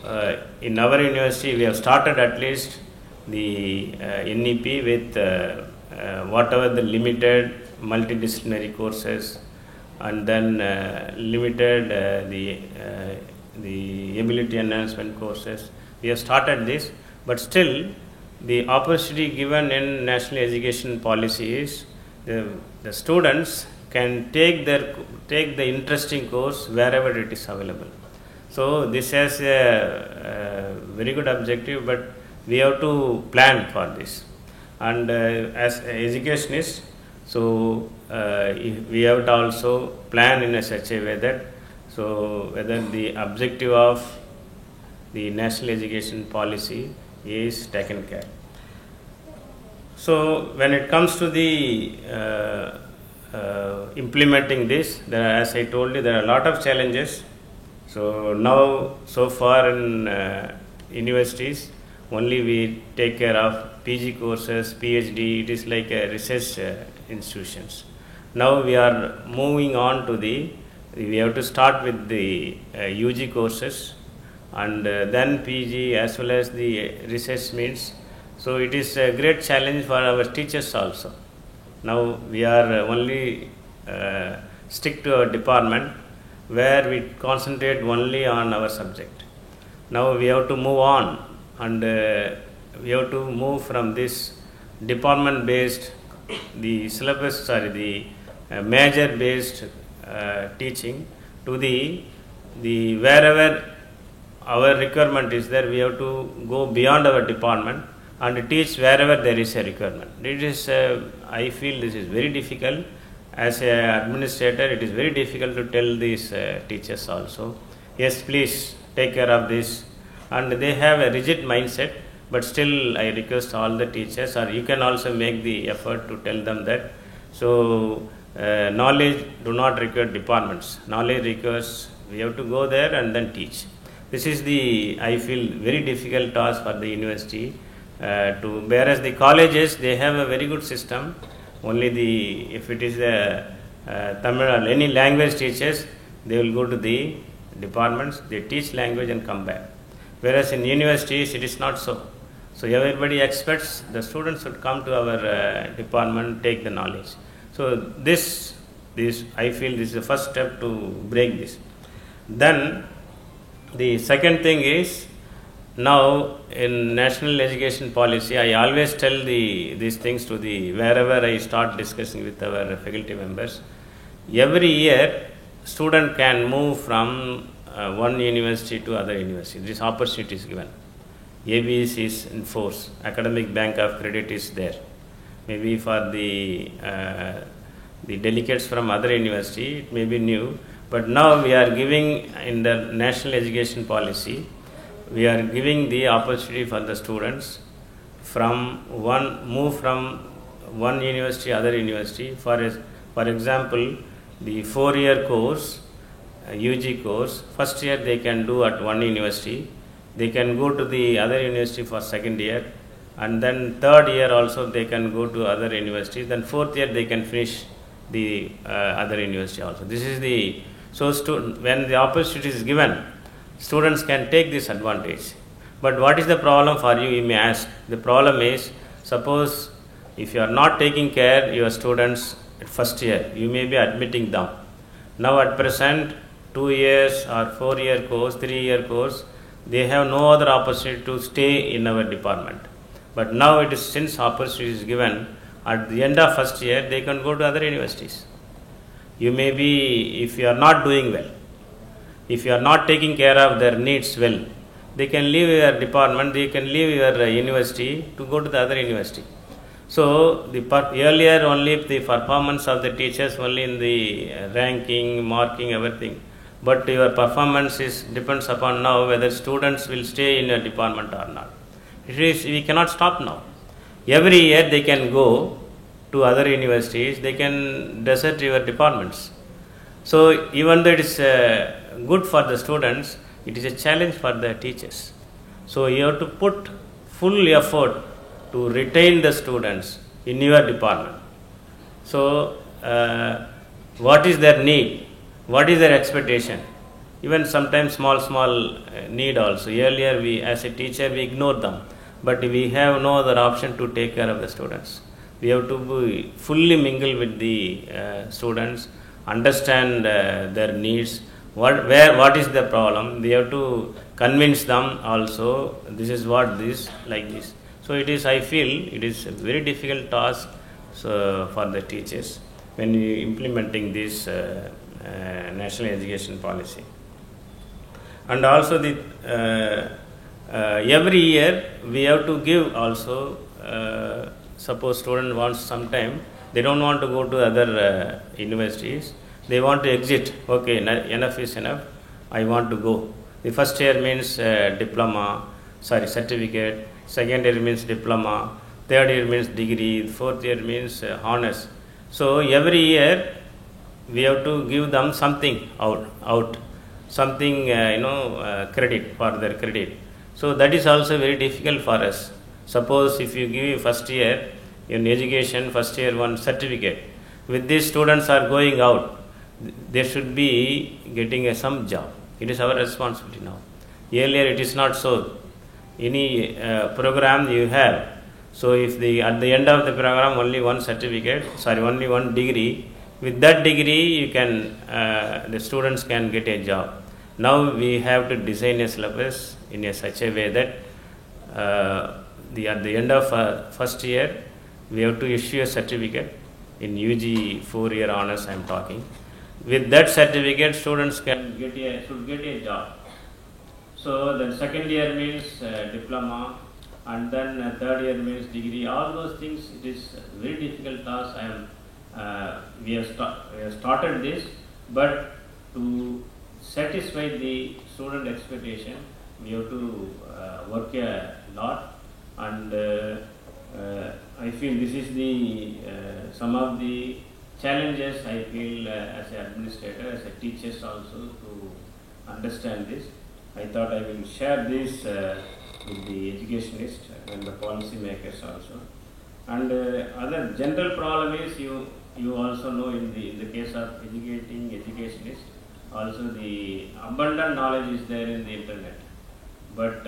in our university, we have started at least the NEP with whatever the limited multidisciplinary courses, and then limited the ability enhancement courses. We have started this, but still the opportunity given in national education policy is the students can take the interesting course wherever it is available. So this has a very good objective, but we have to plan for this. And as educationists, so we have to also plan in such a way that, so whether the objective of the national education policy is taken care. So when it comes to the implementing this, as I told you, there are a lot of challenges. So now, so far in universities, only we take care of PG courses, PhD, it is like a research institutions. Now we are moving on to we have to start with the UG courses, and then PG as well as the research means. So it is a great challenge for our teachers also. Now we are only stick to our department where we concentrate only on our subject. Now we have to move on, and we have to move from this department based, the syllabus, the major based teaching to the wherever our requirement is there, we have to go beyond our department and teach wherever there is a requirement. It is, I feel this is very difficult. As an administrator, it is very difficult to tell these teachers also, yes, please take care of this. And they have a rigid mindset, but still I request all the teachers, or you can also make the effort to tell them that. So knowledge do not require departments. Knowledge requires, we have to go there and then teach. This is the, I feel, very difficult task for the university. Whereas the colleges, they have a very good system. Only if it is Tamil or any language teachers, they will go to the departments, they teach language and come back. Whereas in universities, it is not so. So everybody expects the students should come to our department, take the knowledge. So this I feel this is the first step to break this. Then the second thing is, now in national education policy, I always tell these things to wherever I start discussing with our faculty members. Every year, student can move from one university to other university. This opportunity is given. ABS is in force. Academic Bank of Credit is there. Maybe for the delegates from other university, it may be new. But now we are giving in the national education policy, we are giving the opportunity for the students move from one university other university. For example, the 4-year course, UG course, first year they can do at one university. They can go to the other university for second year, and then third year also they can go to other universities. Then fourth year they can finish the other university also. This is when the opportunity is given, students can take this advantage. But what is the problem for you may ask? The problem is, suppose if you are not taking care your students at first year, you may be admitting them. Now at present, 2 years or 4-year course, 3-year course, they have no other opportunity to stay in our department. But now it is, since opportunity is given, at the end of first year, they can go to other universities. You may be, if you are not doing well, if you are not taking care of their needs well, they can leave your department, they can leave your university to go to the other university. So earlier only the performance of the teachers only in the ranking, marking, everything. But your performance depends upon now whether students will stay in your department or not. We cannot stop now. Every year they can go to other universities, they can desert your departments. So even though it is good for the students, it is a challenge for the teachers. So you have to put full effort to retain the students in your department. So what is their need? What is their expectation? Even sometimes small need also. Earlier we, as a teacher, we ignore them, but we have no other option to take care of the students. We have to be fully mingle with the students, understand their needs, what is the problem. We have to convince them also, this is what this, like this. So it is, I feel, it is a very difficult task for the teachers when you implementing this national education policy. And also the every year we have to give also, suppose student wants some time, they don't want to go to other universities, they want to exit, okay, enough is enough, I want to go. The first year means certificate, second year means diploma, third year means degree, fourth year means honors. So every year we have to give them something out, something credit for their credit. So that is also very difficult for us. Suppose if you give first year in education, first year one certificate, with these students are going out, they should be getting some job. It is our responsibility now. Earlier it is not so. Any program you have, so if at the end of the program only one certificate, only one degree, with that degree you can, the students can get a job. Now we have to design a syllabus in such a way that at the end of first year we have to issue a certificate in UG 4-year honors I am talking. With that certificate students should get a job. So then second year means diploma, and then third year means degree. All those things, it is very difficult task. We have started this, but to satisfy the student expectation, we have to work a lot. And I feel this is the some of the challenges I feel as an administrator, as a teacher also, to understand this. I thought I will share this with the educationists and the policy makers also. And other general problem is you also know in the case of educating educationists, also the abundant knowledge is there in the internet. But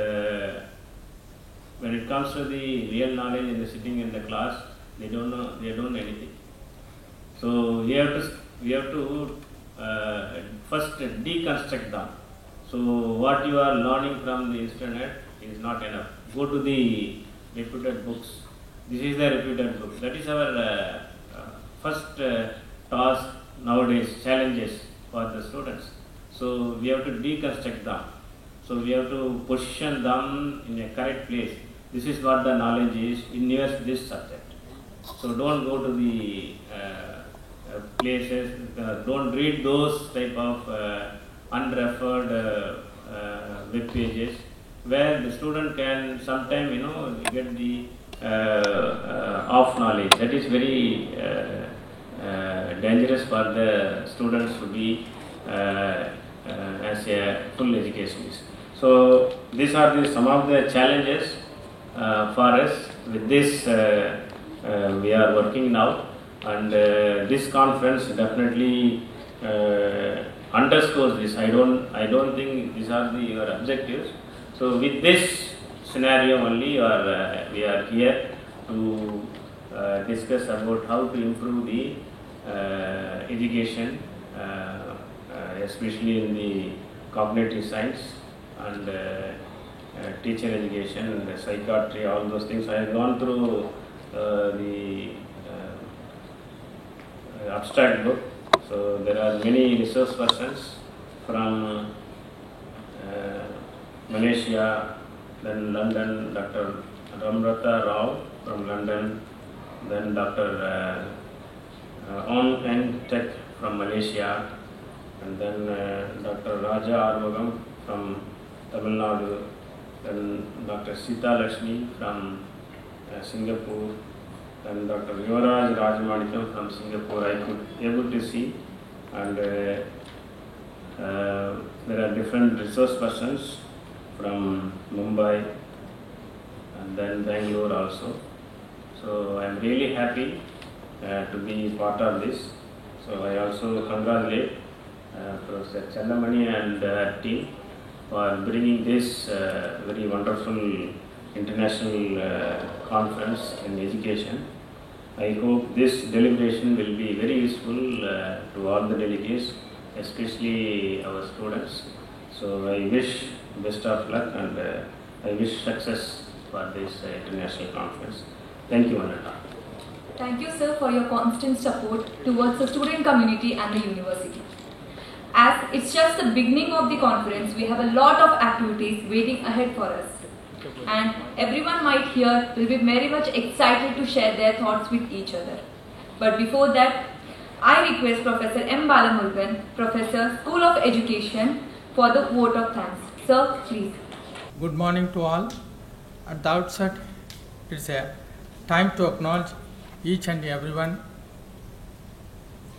when it comes to the real knowledge in the sitting in the class, they don't know anything. So we have to first deconstruct them. So what you are learning from the internet is not enough. Go to the reputed books. This is the reputed book. That is our first task nowadays, challenges for the students. So we have to deconstruct them. So we have to position them in a correct place. This is what the knowledge is in this subject. So don't go to the places, don't read those type of unreferred web pages where the student can sometime get the off knowledge. That is very dangerous for the students to be as a full educationist. So these are some of the challenges for us. With this we are working now, and this conference definitely underscores this. I don't think these are your objectives. So with this scenario only, we are here to discuss about how to improve the education, especially in the cognitive science and teacher education and psychiatry, all those things. I have gone through the abstract book. So there are many resource persons from Malaysia, then London, Dr. Ramrata Rao from London, then Dr. On N Tech from Malaysia, and then Dr. Raja Armugam from Tamil Nadu, then Dr. Sita Lakshmi from Singapore, then Dr. Yuvaraj Rajamanikam from Singapore. I could able to see, and there are different resource persons from Mumbai and then Bangalore also. So I am really happy to be part of this. So I also congratulate Professor Chandamani and team for bringing this very wonderful international conference in education. I hope this deliberation will be very useful to all the delegates, especially our students. So I wish best of luck and I wish success for this international conference. Thank you, Ananta. Thank you, sir, for your constant support towards the student community and the university. As it's just the beginning of the conference, we have a lot of activities waiting ahead for us. And everyone might here will be very much excited to share their thoughts with each other. But before that, I request Professor M. Balamurugan, Professor, School of Education, for the vote of thanks. Sir, please. Good morning to all. At the outset, it's a time to acknowledge each and everyone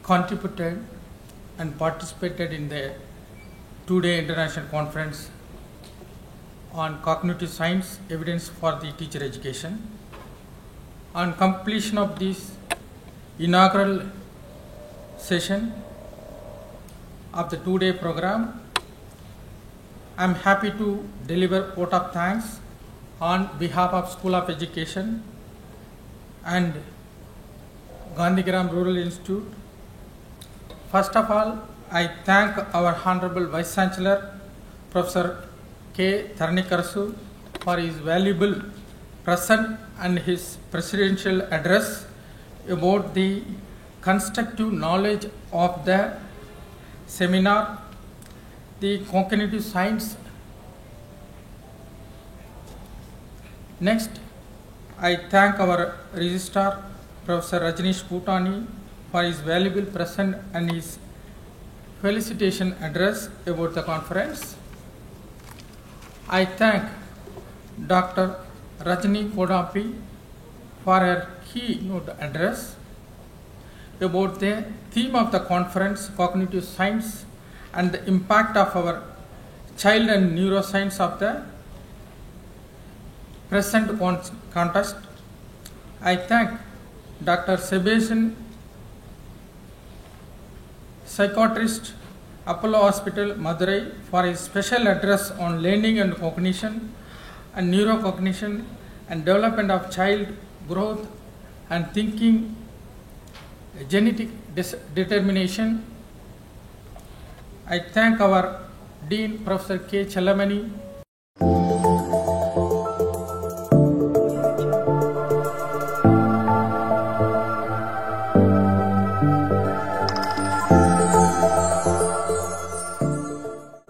contributed and participated in the two-day international conference on cognitive science evidence for the teacher education. On completion of this inaugural session of the two-day program, I am happy to deliver vote of thanks on behalf of School of Education and Gandhigram Rural Institute. First of all, I thank our Honorable Vice Chancellor, Professor K. Tharanikaarasu, for his valuable present and his presidential address about the constructive knowledge of the seminar, the cognitive science. Next, I thank our Registrar, Professor Rajneesh Bhutani, for his valuable present and his felicitation address about the conference. I thank Dr. Rajni Kodampi for her keynote address about the theme of the conference, cognitive science, and the impact of our child and neuroscience of the present context. I thank Dr. Sebastian, psychiatrist, Apollo Hospital, Madurai, for his special address on learning and cognition and neurocognition and development of child growth and thinking, genetic determination. I thank our Dean, Professor K. Challamani,